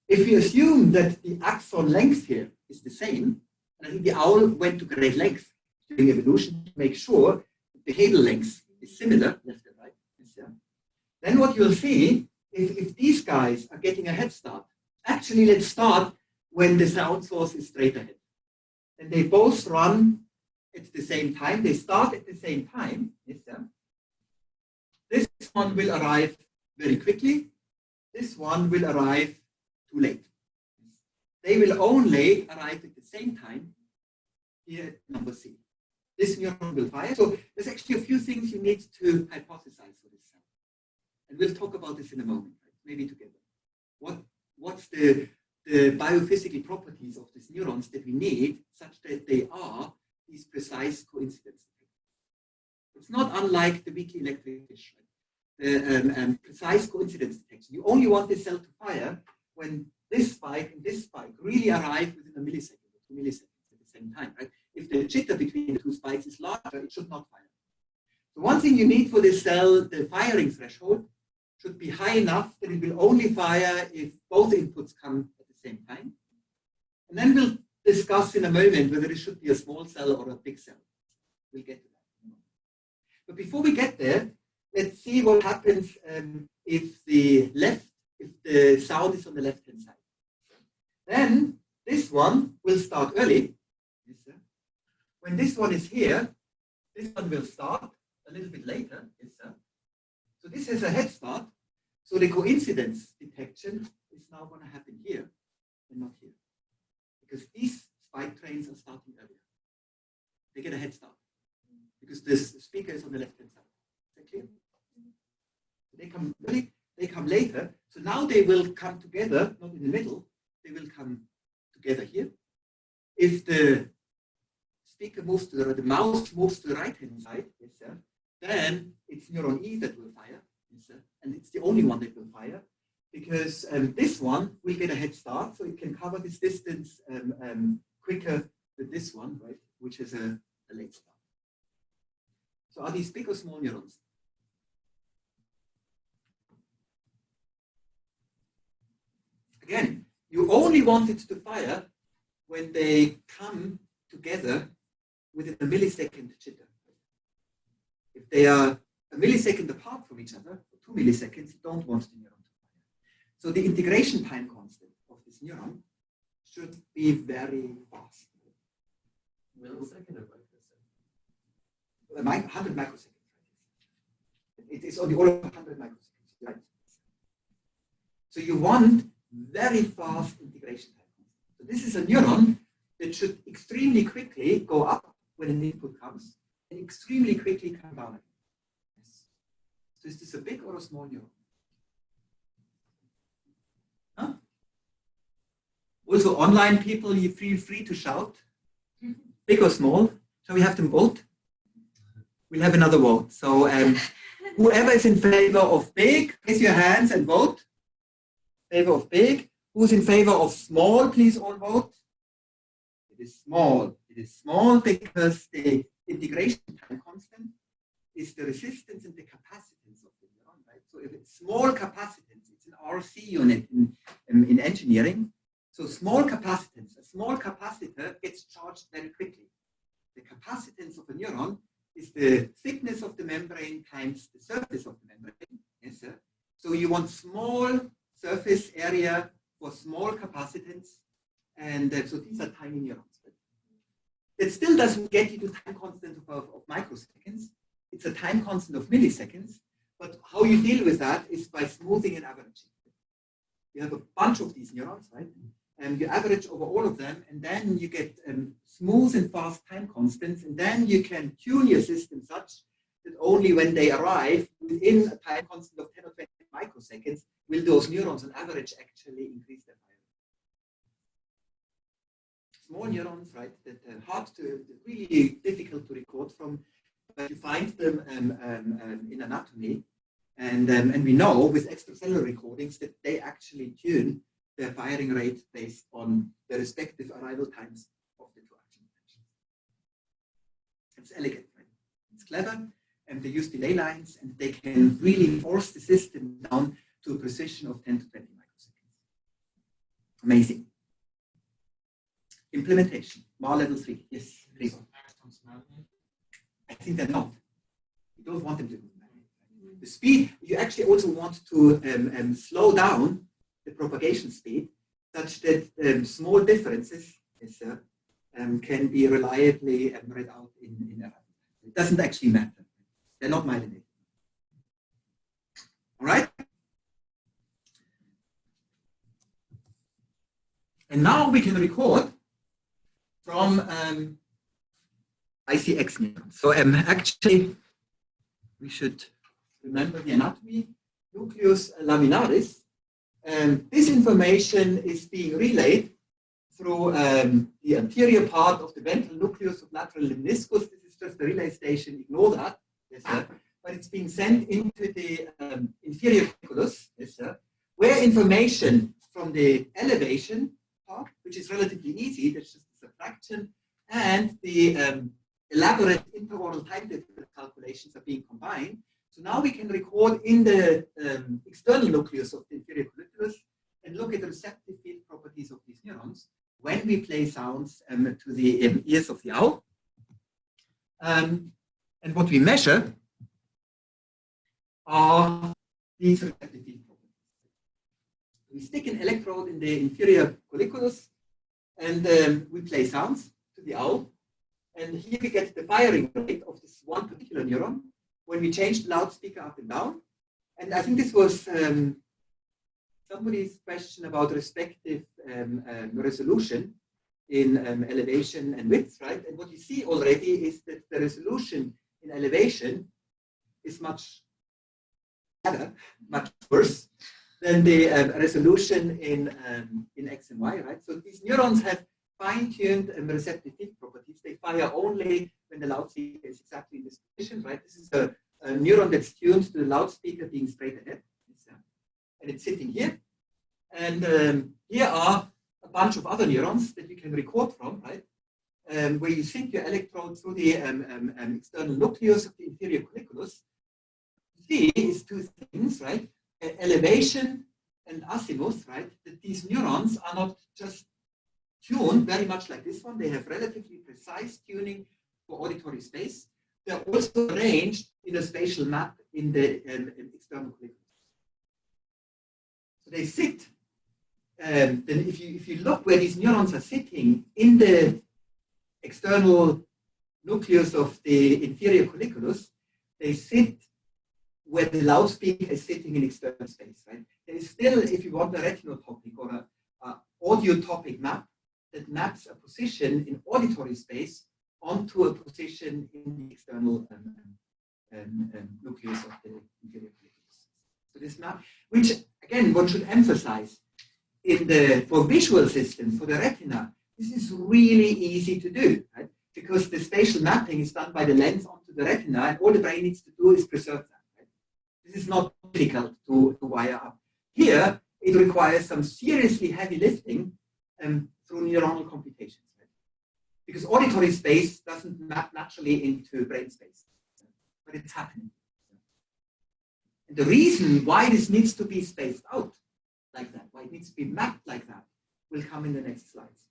If we assume that the axon length here is the same, and I think the owl went to great length during evolution to make sure the behavioral length is similar, left and right, then what you'll see is if these guys are getting a head start, actually let's start when the sound source is straight ahead. And they both run at the same time. They start at the same time. This one will arrive very quickly. This one will arrive too late. They will only arrive at the same time here at number C. This neuron will fire. So there's actually a few things you need to hypothesize for this cell. And we'll talk about this in a moment, right? Maybe together. What's the biophysical properties of these neurons that we need such that they are these precise coincidence detectors? It's not unlike the weakly electric fish, right? The precise coincidence detection. You only want the cell to fire when this spike and this spike really arrive within a millisecond or 2 milliseconds at the same time, right? If the jitter between the two spikes is larger, it should not fire. So one thing you need for this cell, the firing threshold, should be high enough that it will only fire if both inputs come at the same time. And then we'll discuss in a moment whether it should be a small cell or a big cell. We'll get to that. But before we get there, let's see what happens if the sound is on the left-hand side. Then this one will start early. When this one is here, this one will start a little bit later. So this has a head start. So the coincidence detection is now going to happen here and not here. Because these spike trains are starting earlier. They get a head start. Because this speaker is on the left-hand side. Is that clear? They come early, they come later. So now they will come together, not in the middle. They will come together here. If the speaker moves to the mouse moves to the right-hand side, then it's neuron E that will fire, and it's the only one that will fire, because this one will get a head start, so it can cover this distance quicker than this one, right, which is a late start. So are these big or small neurons? Again, you only want it to fire when they come together within a millisecond jitter. If they are a millisecond apart from each other, for 2 milliseconds, you don't want the neuron to fire. So the integration time constant of this neuron should be very fast. Millisecond or microsecond? 100 microseconds. It is on the order of 100 microseconds. Right? So you want very fast integration time constant. So this is a neuron that should extremely quickly go up when an input comes and extremely quickly come down again. Yes. So is this a big or a small neuron? Huh? Also, online people, you feel free to shout. Big or small? Shall we have them vote? We'll have another vote. So whoever is in favor of big, raise your hands and vote. Favor of big. Who's in favor of small? Please all vote. It is small. It is small because the integration time constant is the resistance and the capacitance of the neuron, right? So if it's small capacitance, it's an RC unit in engineering. So small capacitance, a small capacitor gets charged very quickly. The capacitance of a neuron is the thickness of the membrane times the surface of the membrane. Yes, sir. So you want small surface area for small capacitance. And so these are tiny neurons. That still doesn't get you to time constant of microseconds. It's a time constant of milliseconds. But how you deal with that is by smoothing and averaging. You have a bunch of these neurons, right? And you average over all of them, and then you get smooth and fast time constants, and then you can tune your system such that only when they arrive within a time constant of 10 or 20 microseconds will those neurons on average actually increase their firing. Small neurons, right, that are hard to, really difficult to record from, but you find them in anatomy, and we know with extracellular recordings that they actually tune their firing rate based on the respective arrival times of the two action potentials. It's elegant, right? It's clever, and they use delay lines, and they can really force the system down to a precision of 10 to 20 microseconds. Amazing. Implementation, MAR level 3. Yes, Rico. I think they're not. You don't want them to do that. The speed, you actually also want to slow down the propagation speed such that small differences can be reliably read out in error. It doesn't actually matter. They're not myelinated. All right? And now we can record from ICX neurons. So actually, we should remember the anatomy. Nucleus laminaris. This information is being relayed through the anterior part of the ventral nucleus of lateral lemniscus. This is just the relay station. Ignore that. Yes, sir. But it's being sent into the inferior colliculus, yes, sir, where information from the elevation part, which is relatively easy, that's just a subtraction, and the elaborate interoral time difference calculations are being combined. So now we can record in the external nucleus of the inferior colliculus and look at the receptive field properties of these neurons when we play sounds to the ears of the owl. And what we measure are these receptive field properties. We stick an electrode in the inferior colliculus and we play sounds to the owl. And here we get the firing rate of this one particular neuron when we change the loudspeaker up and down. And I think this was somebody's question about respective resolution in elevation and width, right? And what you see already is that the resolution in elevation is much better, much worse than the resolution in X and Y, right? So these neurons have fine-tuned receptive field properties. They fire only when the loudspeaker is exactly in this position, right? This is a neuron that's tuned to the loudspeaker being straight ahead, and it's sitting here. And here are a bunch of other neurons that you can record from, right? Where you sink your electrode through the external nucleus of the inferior colliculus. See is two things, right? Elevation and azimuth, right? That these neurons are not just tuned very much like this one. They have relatively precise tuning for auditory space. They're also arranged in a spatial map in the external colliculus. So they sit. Then if you look where these neurons are sitting in the external nucleus of the inferior colliculus, they sit where the loudspeaker is sitting in external space, right? There is still, if you want, a retinotopic or an audiotopic map that maps a position in auditory space onto a position in the external nucleus of the inferior colliculus. So this map, which again one should emphasize, for visual systems, for the retina, this is really easy to do, right? Because the spatial mapping is done by the lens onto the retina, and all the brain needs to do is preserve that. Right? This is not difficult to wire up. Here, it requires some seriously heavy lifting through neuronal computations, right? Because auditory space doesn't map naturally into brain space, but it's happening. And the reason why this needs to be spaced out like that, why it needs to be mapped like that, will come in the next slides.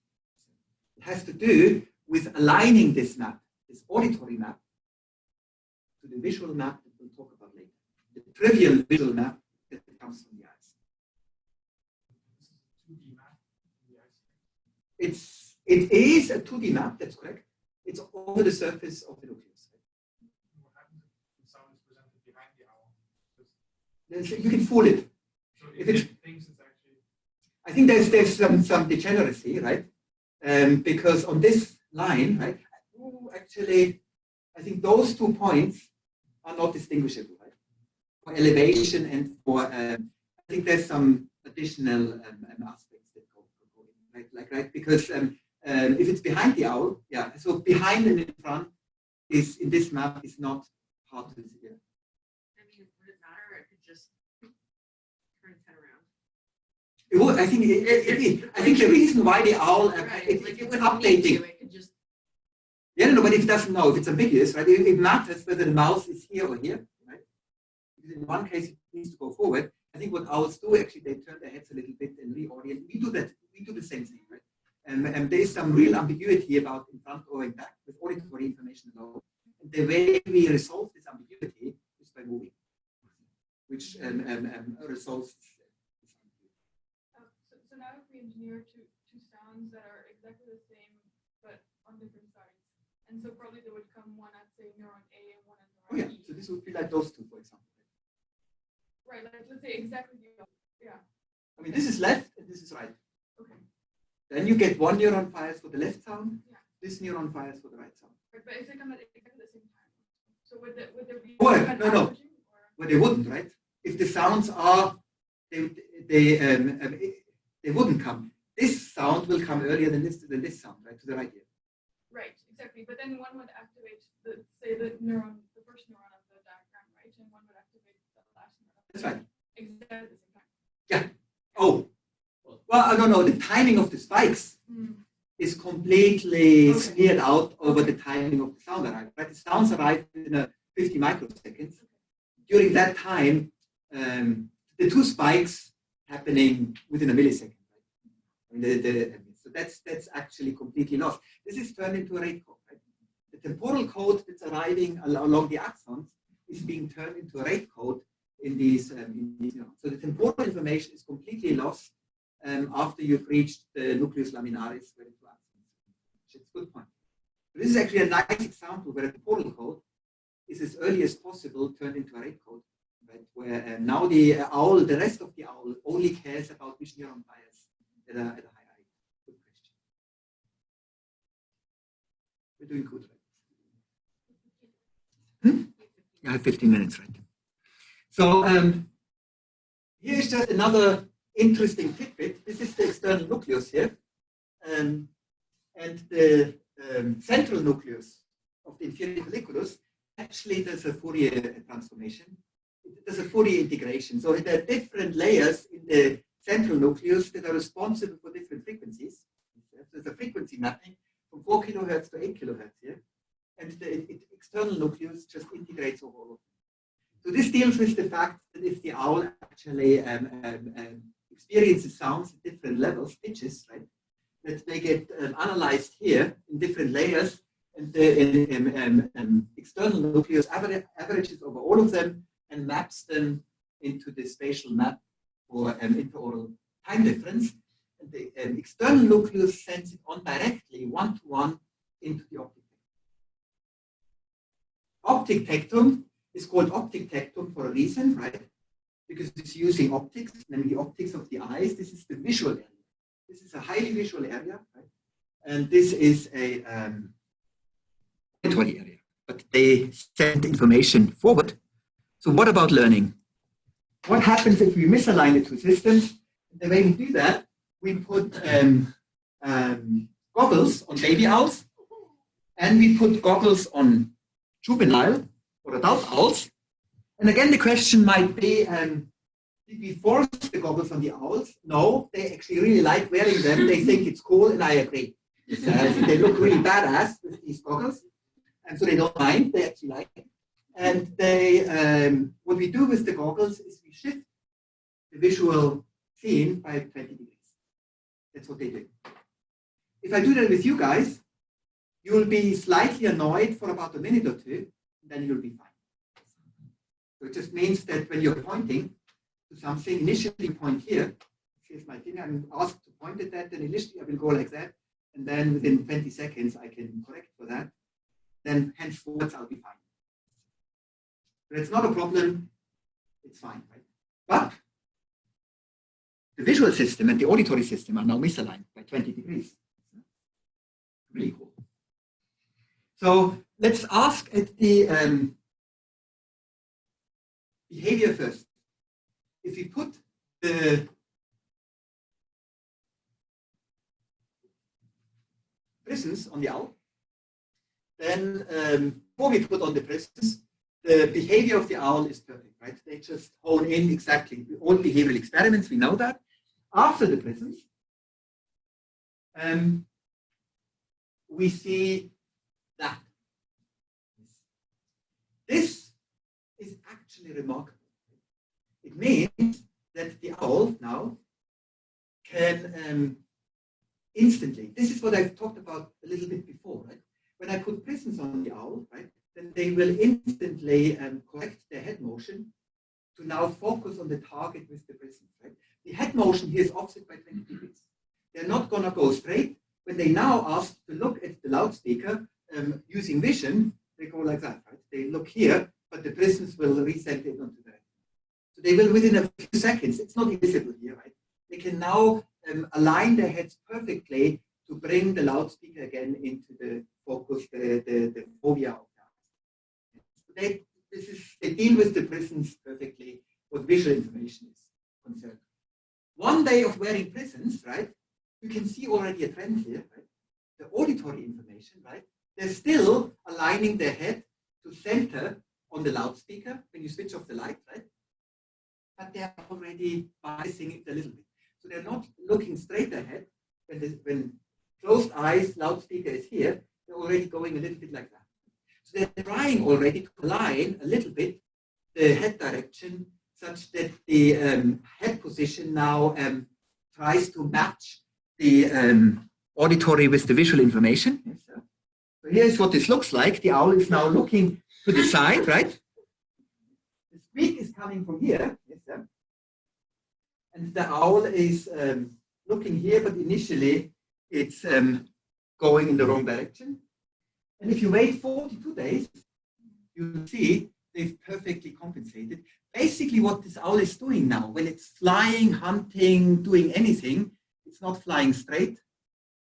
It has to do with aligning this map, this auditory map, to the visual map that we'll talk about later. The trivial visual map that comes from the eyes. it is a 2D map, that's correct. It's over the surface of the nucleus. What happens if the sound is presented behind the owl? You can fool it. So If it thinks it's actually. I think there's some degeneracy, right? Because on this line, right? Actually, I think those 2 points are not distinguishable, right? For elevation and for, I think there's some additional aspects that go in, right? Because if it's behind the owl, yeah, so behind and in front is in this map is not hard to see. Yeah. I mean, would it matter? It could just turn its head around. It would, I think the reason why the owl, Right. it's wouldn't need updating. to, it could just. Yeah, no, but if it doesn't know, if it's ambiguous, right? It matters whether the mouse is here or here, right? Because in one case it needs to go forward. I think what owls do actually, they turn their heads a little bit and reorient. We do that. We do the same thing, right? And there is some real ambiguity about in front or in back with auditory information alone. And the way we resolve this ambiguity is by moving, which resolves this ambiguity. So now if we engineer two sounds that are exactly the same but on different sides, and so probably they would come one at say neuron A and one at Oh neuron yeah, E. so this would be like those two, for example. Right, like let's say exactly the yeah. I mean, this is left and this is right. Okay. Then you get one neuron fires for the left sound, Yeah. this neuron fires for the right sound. Right, but if they come at exactly the same time, so would there be Oh, an no. averaging, or? Well, they wouldn't, right? If the sounds are, they wouldn't come. This sound will come earlier than this sound, right? To the right here. Right, exactly. But then one would activate the first neuron of the diagram, right? And one would activate the last neuron. That's right. Exactly at the same time. Yeah. Oh. Well, I don't know. The timing of the spikes is completely Okay. smeared out over the timing of the sound arrival. Right? The sounds arrive in 50 microseconds. During that time, the two spikes happening within a millisecond. Right? I mean, so that's actually completely lost. This is turned into a rate code. Right? The temporal code that's arriving along the axons is being turned into a rate code in these neurons. So the temporal information is completely lost after you've reached the nucleus laminaris where the two axons. Which is a good point. So this is actually a nice example where a temporal code is as early as possible turned into a rate code, right? Where now the rest of the owl only cares about which neuron fires at a high rate. Good question. We're doing good, right? I have 15 minutes, right? So here's just another interesting tidbit. This is the external nucleus here. And the central nucleus of the inferior colliculus actually does a Fourier transformation. There's a Fourier integration. So there are different layers in the central nucleus that are responsible for different frequencies. So there's a frequency mapping from 4 kilohertz to 8 kilohertz here. And the external nucleus just integrates over all of them. So this deals with the fact that if the owl actually experiences sounds at different levels, pitches, right, that they get analyzed here in different layers, and the external nucleus averages over all of them and maps them into the spatial map for interoral time difference. And the external nucleus sends it on directly, one-to-one, into the optic tectum. Optic tectum is called optic tectum for a reason, right? Because it's using optics, namely the optics of the eyes. This is the visual area. This is a highly visual area, right? And this is a auditory area. But they send information forward. So what about learning? What happens if we misalign the two systems? The way we do that, we put goggles on baby owls, and we put goggles on juvenile or adult owls. And again, the question might be, did we force the goggles on the owls? No, they actually really like wearing them. They think it's cool, and I agree. They look really badass with these goggles, and so they don't mind. They actually like it. And they, what we do with the goggles is we shift the visual scene by 20 degrees. That's what they do. If I do that with you guys, you will be slightly annoyed for about a minute or two, and then you'll be fine. So it just means that when you're pointing to something, initially you point here. Here's my finger. I'm asked to point at that, and initially I will go like that. and then within 20 seconds I can correct for that, then henceforth I'll be fine. But it's not a problem, it's fine, right? But the visual system and the auditory system are now misaligned by 20 degrees. Really cool. So let's ask at the behavior first. If we put the prisms on the owl, then before we put on the prisms, the behavior of the owl is perfect, right? They just hone in exactly. All behavioral experiments, we know that. After the prisms, we see that. This is actually remarkable. It means that the owl now can instantly, this is what I've talked about a little bit before, right? When I put prisms on the owl, right, then they will instantly correct their head motion to now focus on the target with the prisms, right? The head motion here is offset by 20 degrees. They're not going to go straight. When they now ask to look at the loudspeaker using vision, they go like that, right? They look here, but the prisms will recenter it onto the retina. So they will, within a few seconds, it's not invisible here, right? They can now align their heads perfectly to bring the loudspeaker again into the focus, the fovea of the eyes. They deal with the prisms perfectly, what visual information is concerned. One day of wearing prisms, right? You can see already a trend here, right? The auditory information, right? They're still aligning their head to center on the loudspeaker when you switch off the light, right? But they're already biasing it a little bit. So they're not looking straight ahead. When closed eyes, loudspeaker is here, they're already going a little bit like that. So they're trying already to align a little bit the head direction such that the head position now tries to match the auditory with the visual information. Yes, sir. So here's what this looks like. The owl is now looking to the side, right? The squeak is coming from here. Yes, sir. And the owl is looking here, but initially it's going in the wrong direction. And if you wait 42 days, you'll see they've perfectly compensated. Basically what this owl is doing now, when it's flying, hunting, doing anything, it's not flying straight,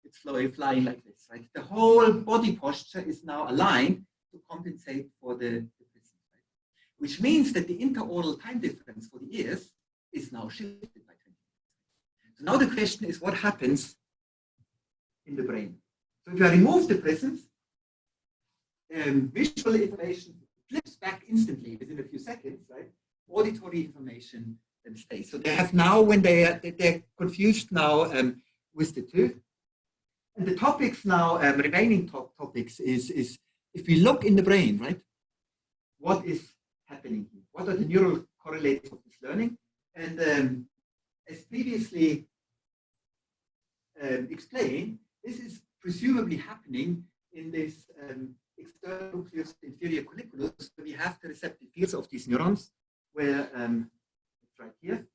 it's flying like this, right? The whole body posture is now aligned to compensate for the prisms, right? Which means that the interoral time difference for the ears is now shifted by 20 minutes. So now the question is, what happens in the brain? So if I remove the prisms, visual information flips back instantly within a few seconds, right? Auditory information stays. So they have now, when they're confused now with the two. And the topics now, remaining topics is if we look in the brain, right? What is happening here? What are the neural correlates of this learning? And as previously explained, this is presumably happening in this external nucleus inferior colliculus, where we have the receptive fields of these neurons, where it's right here,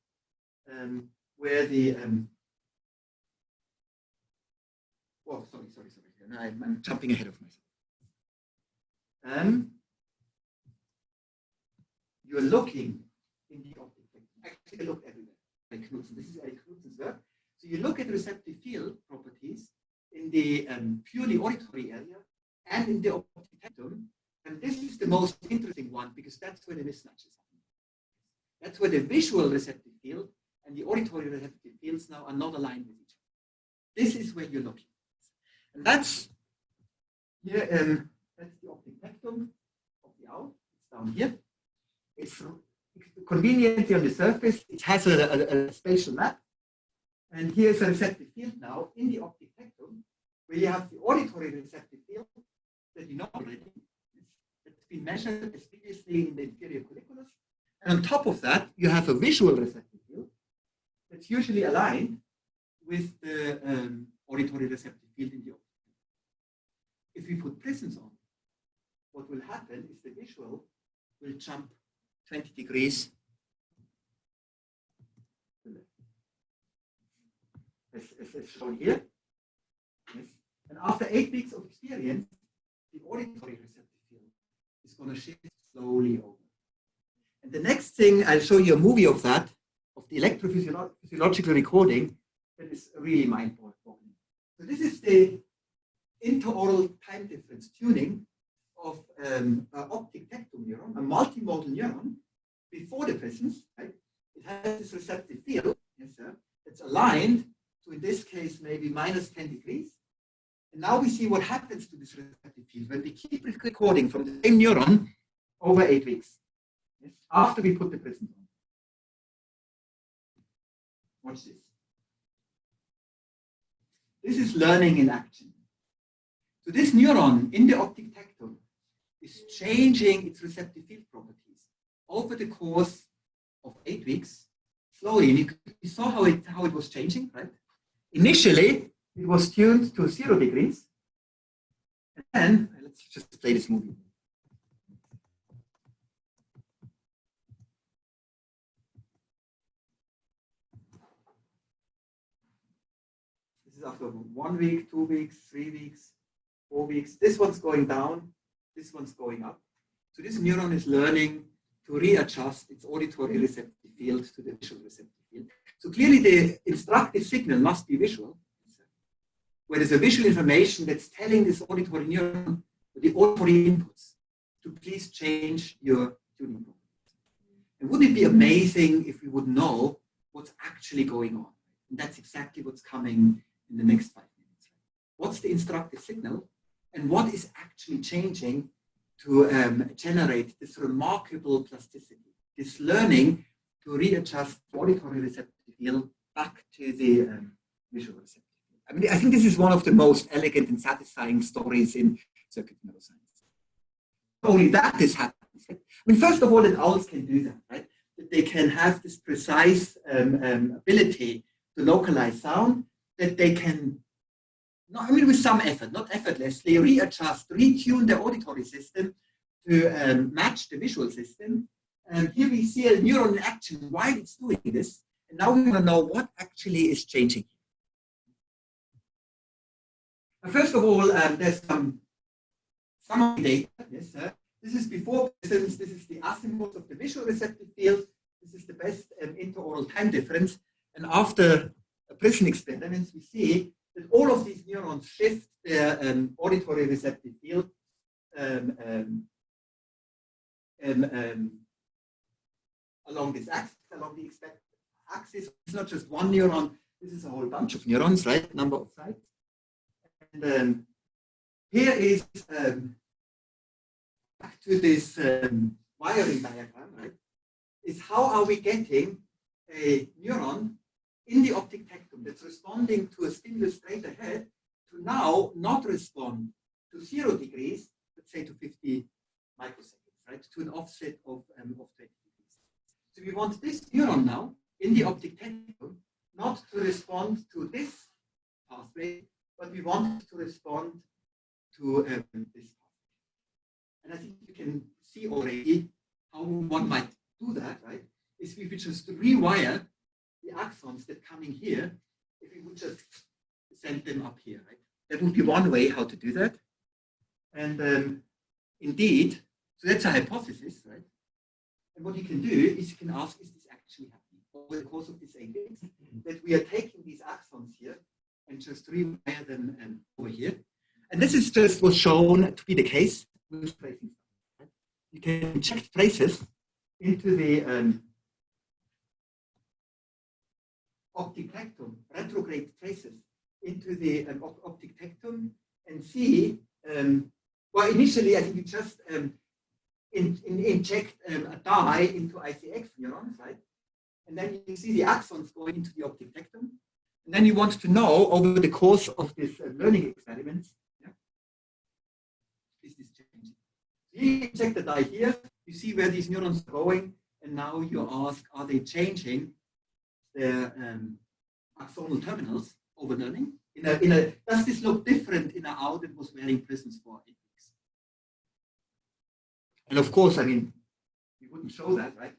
where the oh, sorry. No, I'm jumping ahead of myself. You're looking in the optic. Actually, look everywhere. Like Knudsen. This is Eric Knudsen's work. So you look at receptive field properties in the purely auditory area and in the optic tectum. And this is the most interesting one because that's where the mismatch is happening. That's where the visual receptive field and the auditory receptive fields now are not aligned with each other. This is where you're looking. And that's here, that's the optic tectum of the owl. It's down here. It's conveniently on the surface. It has a spatial map. And here's a receptive field now in the optic tectum, where you have the auditory receptive field that you know already. It's been measured as previously in the inferior colliculus. And on top of that, you have a visual receptive field that's usually aligned with the auditory receptive field in the optic. If we put prisms on, what will happen is the visual will jump 20 degrees as shown here. Yes. And after 8 weeks of experience, the auditory receptive field is going to shift slowly over. And the next thing, I'll show you a movie of that, of the electrophysiological recording, that is really mind-boggling. So this is the interoral time difference tuning of an optic tectum neuron, a multimodal neuron, before the presence. Right? It has this receptive field, yes, sir, it's aligned to, in this case, maybe minus 10 degrees. And now we see what happens to this receptive field when we keep recording from the same neuron over 8 weeks. Yes, after we put the prism on. Watch this. This is learning in action. So this neuron in the optic tectum is changing its receptive field properties over the course of 8 weeks, slowly. And you saw how it was changing, right? Initially, it was tuned to 0 degrees. And then, let's just play this movie. This is after 1 week, 2 weeks, 3 weeks, 4 weeks. This one's going down, this one's going up. So this neuron is learning to readjust its auditory receptive field to the visual receptive field. So clearly the instructive signal must be visual, where there's a visual information that's telling this auditory neuron, the auditory inputs, to please change your tuning properties. And wouldn't it be amazing if we would know what's actually going on? And that's exactly what's coming in the next 5 minutes. What's the instructive signal, and what is actually changing to generate this remarkable plasticity, this learning to readjust auditory receptive field back to the visual receptive field. I mean, I think this is one of the most elegant and satisfying stories in circuit neuroscience. Not only that is happening. Right? I mean, first of all, that owls can do that, right? That they can have this precise ability to localize sound, that they can, with some effort, not effortlessly, readjust, retune the auditory system to match the visual system. And here we see a neuron in action while it's doing this. And now we want to know what actually is changing. First of all, there's some data. Yes, this is before presence. This is the azimuth of the visual receptive field. This is the best interoral time difference. And after prison experiments, we see that all of these neurons shift their auditory receptive field along this axis, along the expected axis. It's not just one neuron. This is a whole bunch of neurons, right? Number of sites. And here is back to this wiring diagram, right? Is how are we getting a neuron in the optic tectum that's responding to a stimulus straight ahead to now not respond to 0 degrees, let's say to 50 microseconds, right? To an offset of 20 degrees. So we want this neuron now in the optic tectum not to respond to this pathway, but we want to respond to this pathway. And I think you can see already how one might do that, right? Is we would just rewire the axons that come in here, if we would just send them up here, right? That would be one way how to do that. And indeed, so that's a hypothesis, right? And what you can do is you can ask, is this actually happening over the course of this 8 weeks? That we are taking these axons here and just rewire them over here. And this is just was shown to be the case with tracing. Right? You can inject traces into the optic tectum, retrograde traces into the optic tectum, and see, well, initially I think you just inject a dye into ICX neurons, right? And then you see the axons going into the optic tectum. And then you want to know over the course of this learning experiments, yeah, is this changing? So you inject the dye here, you see where these neurons are going, and now you ask, are they changing their axonal terminals over learning? Does this look different in an owl that was wearing prisms for 8 weeks? And of course, I mean, we wouldn't show that, right?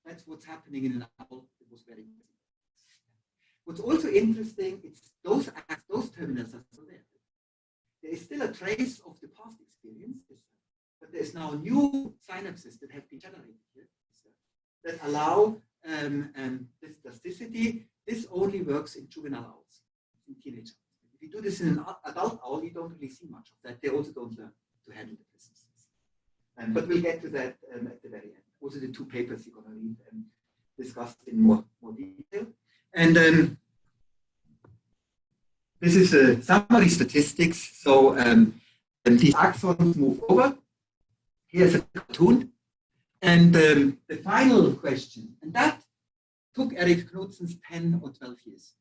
That's what's happening in an owl that was wearing prisms. What's also interesting, it's those terminals are still there. There is still a trace of the past experience, but there's now new synapses that have been generated here that allow this plasticity. This only works in juvenile owls, in teenage owls. If you do this in an adult owl, you don't really see much of that. They also don't learn to handle the presence. But we'll get to that at the very end. Also, the two papers you're going to read and discuss in more detail. And this is a summary statistics. So these axons move over. Here's a cartoon. And the final question, and that took Eric Knudsen's 10 or 12 years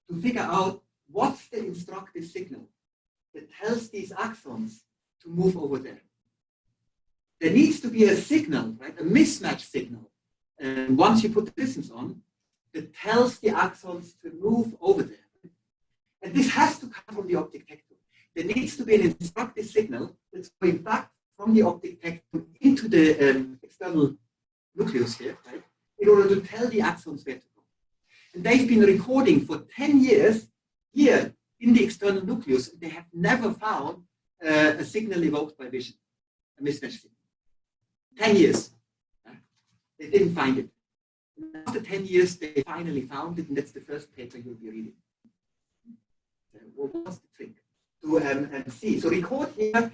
to figure out what's the instructive signal that tells these axons to move over there. There needs to be a signal, right? A mismatch signal. And once you put the distance on, that tells the axons to move over there. And this has to come from the optic tectum. There needs to be an instructive signal that's going back from the optic tectum into the external nucleus here, right? In order to tell the axons where to go. And they've been recording for 10 years here in the external nucleus. They have never found a signal evoked by vision, a mismatch signal. 10 years. They didn't find it. After 10 years, they finally found it, and that's the first paper you'll be reading. What was the trick? To see. So record here,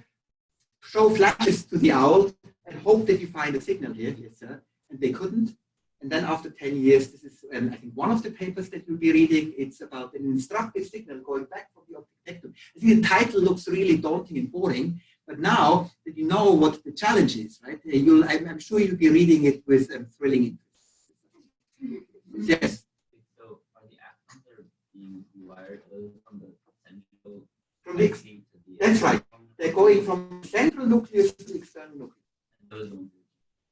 show flashes to the owl, and hope that you find a signal here. Yes, sir. And they couldn't. And then after 10 years, this is, I think, one of the papers that you'll be reading. It's about an instructive signal going back from the optic tectum. I think the title looks really daunting and boring, but now that you know what the challenge is, right? I'm sure you'll be reading it with thrilling interest. Yes. So are the axons that are being wired from the central from the, that's right. They're going from central nucleus to external nucleus. And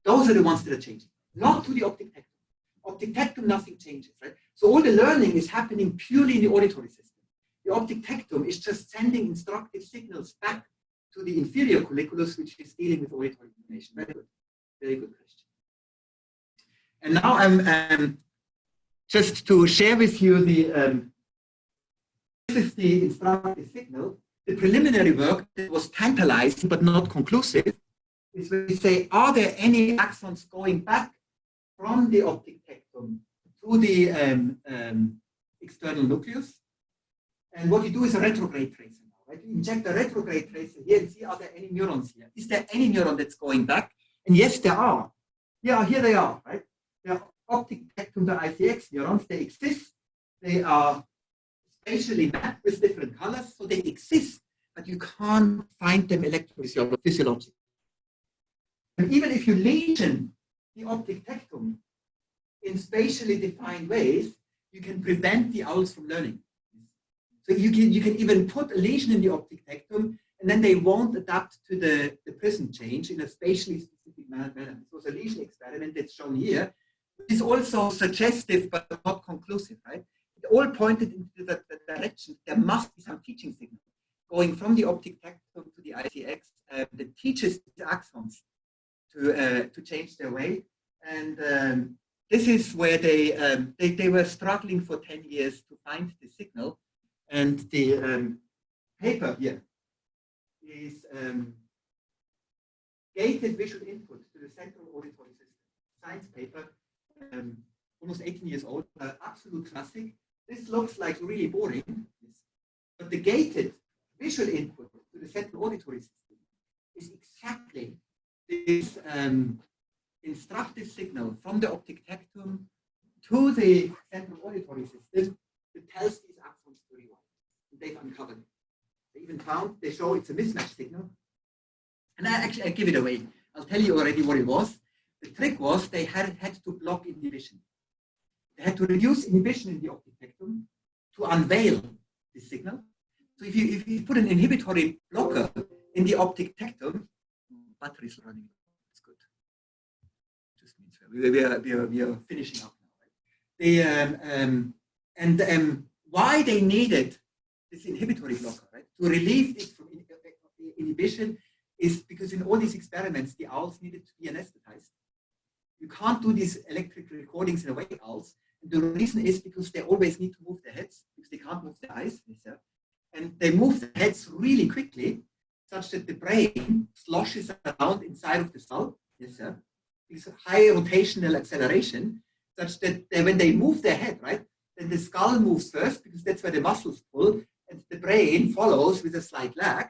those are the ones that are changing, not to the optic tectum. Optic tectum, nothing changes, right? So all the learning is happening purely in the auditory system. The optic tectum is just sending instructive signals back to the inferior colliculus, which is dealing with auditory information. Very good question. And now I'm just to share with you the this is the instructive signal. The preliminary work that was tantalizing but not conclusive is when we say, are there any axons going back from the optic tectum to the external nucleus? And what you do is a retrograde tracer. Right? You inject a retrograde tracer here and see, are there any neurons here? Is there any neuron that's going back? And yes, there are. Yeah, here they are, right? They are optic tectum, the ICX neurons. They exist. They are spatially mapped with different colors, so they exist, but you can't find them electrophysiologically. And even if you lesion the optic tectum in spatially defined ways, you can prevent the owls from learning. So you can even put a lesion in the optic tectum, and then they won't adapt to the prism change in a spatially specific manner. This was a lesion experiment that's shown here. It's also suggestive but not conclusive, right? It all pointed into the direction there must be some teaching signal going from the optic tectum to the ICX that teaches the axons to change their way. And this is where they were struggling for 10 years to find the signal. And the paper here is gated visual input to the central auditory system. Science paper, almost 18 years old, absolute classic. This looks like really boring, but the gated visual input to the central auditory system is exactly this instructive signal from the optic tectum to the central auditory system that tells these axons to rewire. They've uncovered it. They even found, they show it's a mismatch signal. And I give it away. I'll tell you already what it was. The trick was they had to block inhibition. They had to reduce inhibition in the optic tectum to unveil the signal. So if you put an inhibitory blocker in the optic tectum, batteries running. It's good. Just means we are finishing up now. Right? Why they needed this inhibitory blocker, right? To relieve it from inhibition is because in all these experiments, the owls needed to be anesthetized. You can't do these electric recordings in a way, owls, The reason is because they always need to move their heads because they can't move their eyes. Yes, sir. And they move their heads really quickly, such that the brain sloshes around inside of the skull. Yes, sir. This high rotational acceleration, such that when they move their head, right, then the skull moves first because that's where the muscles pull, and the brain follows with a slight lag,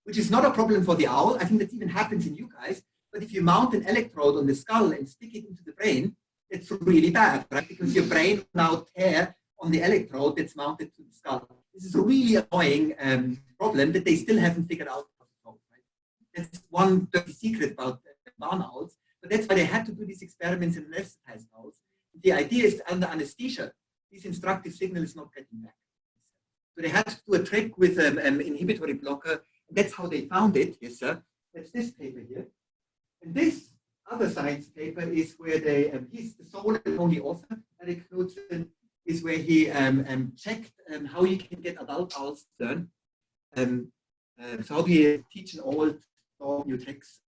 which is not a problem for the owl. I think that even happens in you guys. But if you mount an electrode on the skull and stick it into the brain, it's really bad, right? Because your brain will now tear on the electrode that's mounted to the skull. This is a really annoying problem that they still haven't figured out how to solve, right? That's one dirty secret about barn owls, but that's why they had to do these experiments in anesthetized owls. The idea is under anesthesia, this instructive signal is not getting back. So they had to do a trick with an inhibitory blocker. That's how they found it, yes, sir. That's this paper here. And this other science paper is where they, he's the sole and only author, Eric Knudsen, is where he checked how you can get adult owls to learn. So how do you teach an old dog new tricks?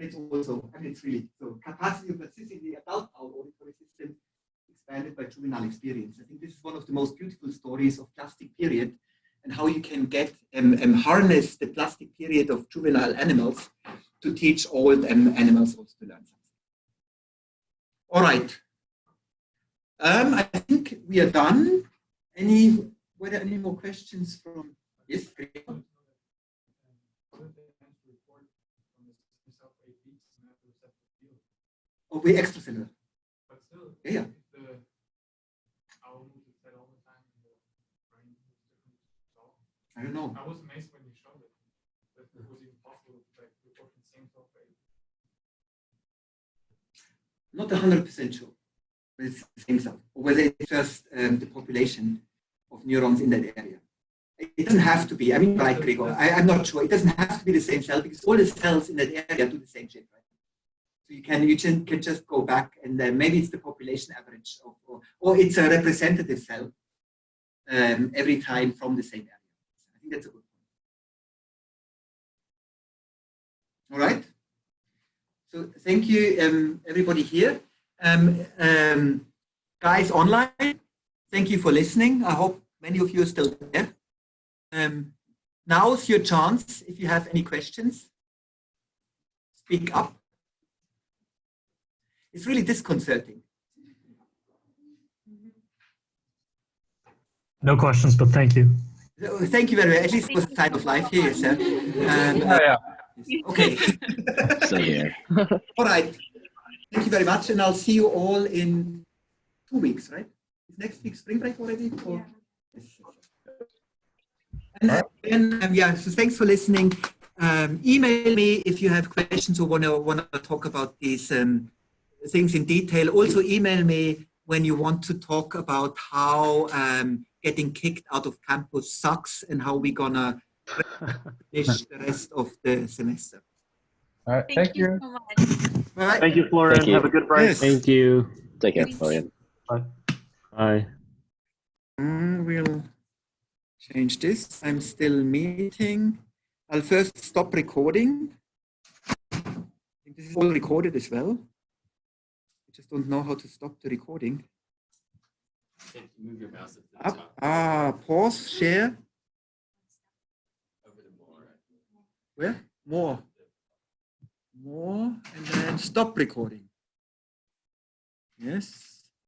It's also, I mean, it's really, so capacity of assisting the adult owl auditory system expanded by juvenile experience. I think this is one of the most beautiful stories of plastic period and how you can get harness the plastic period of juvenile animals to teach old animals also to learn something. All right. I think we are done. Were there any more questions from? Yes. Oh, we extracellular. But still, Yeah. the owl moves its head all the time and the brain moves different. So I don't know. I was amazed when you showed it, that it was even possible to like report the same talk rate. Not 100% sure, but it's the same cell, or whether it's just the population of neurons in that area. It doesn't have to be. I mean, right, Gregor, I'm not sure. It doesn't have to be the same cell because all the cells in that area do the same shit, right? So you can just go back and maybe it's the population average, or it's a representative cell every time from the same area. I think that's a good point. All right. So thank you, everybody here. Guys online, thank you for listening. I hope many of you are still there. Now's your chance. If you have any questions, speak up. It's really disconcerting. No questions, but thank you. Thank you very much. At least it was a time of life here, sir. Okay. Same here. All right. Thank you very much. And I'll see you all in 2 weeks, right? Is next week spring break already? Or? Yeah. Yes. And then, yeah, so thanks for listening. Email me if you have questions or want to talk about these things in detail. Also email me when you want to talk about how getting kicked out of campus sucks and how we're gonna finish the rest of the semester. All right. Thank you. so much. All right. Thank you, Florian. Thank you. Have a good break. Yes. Thank you. Take care, Florian. Bye. Bye. We'll change this. I'm still meeting. I'll first stop recording. I think this is all recorded as well. I just don't know how to stop the recording. Move your mouse up to the top. Pause, share. Over to more. Where? More. More, and then stop recording. Yes.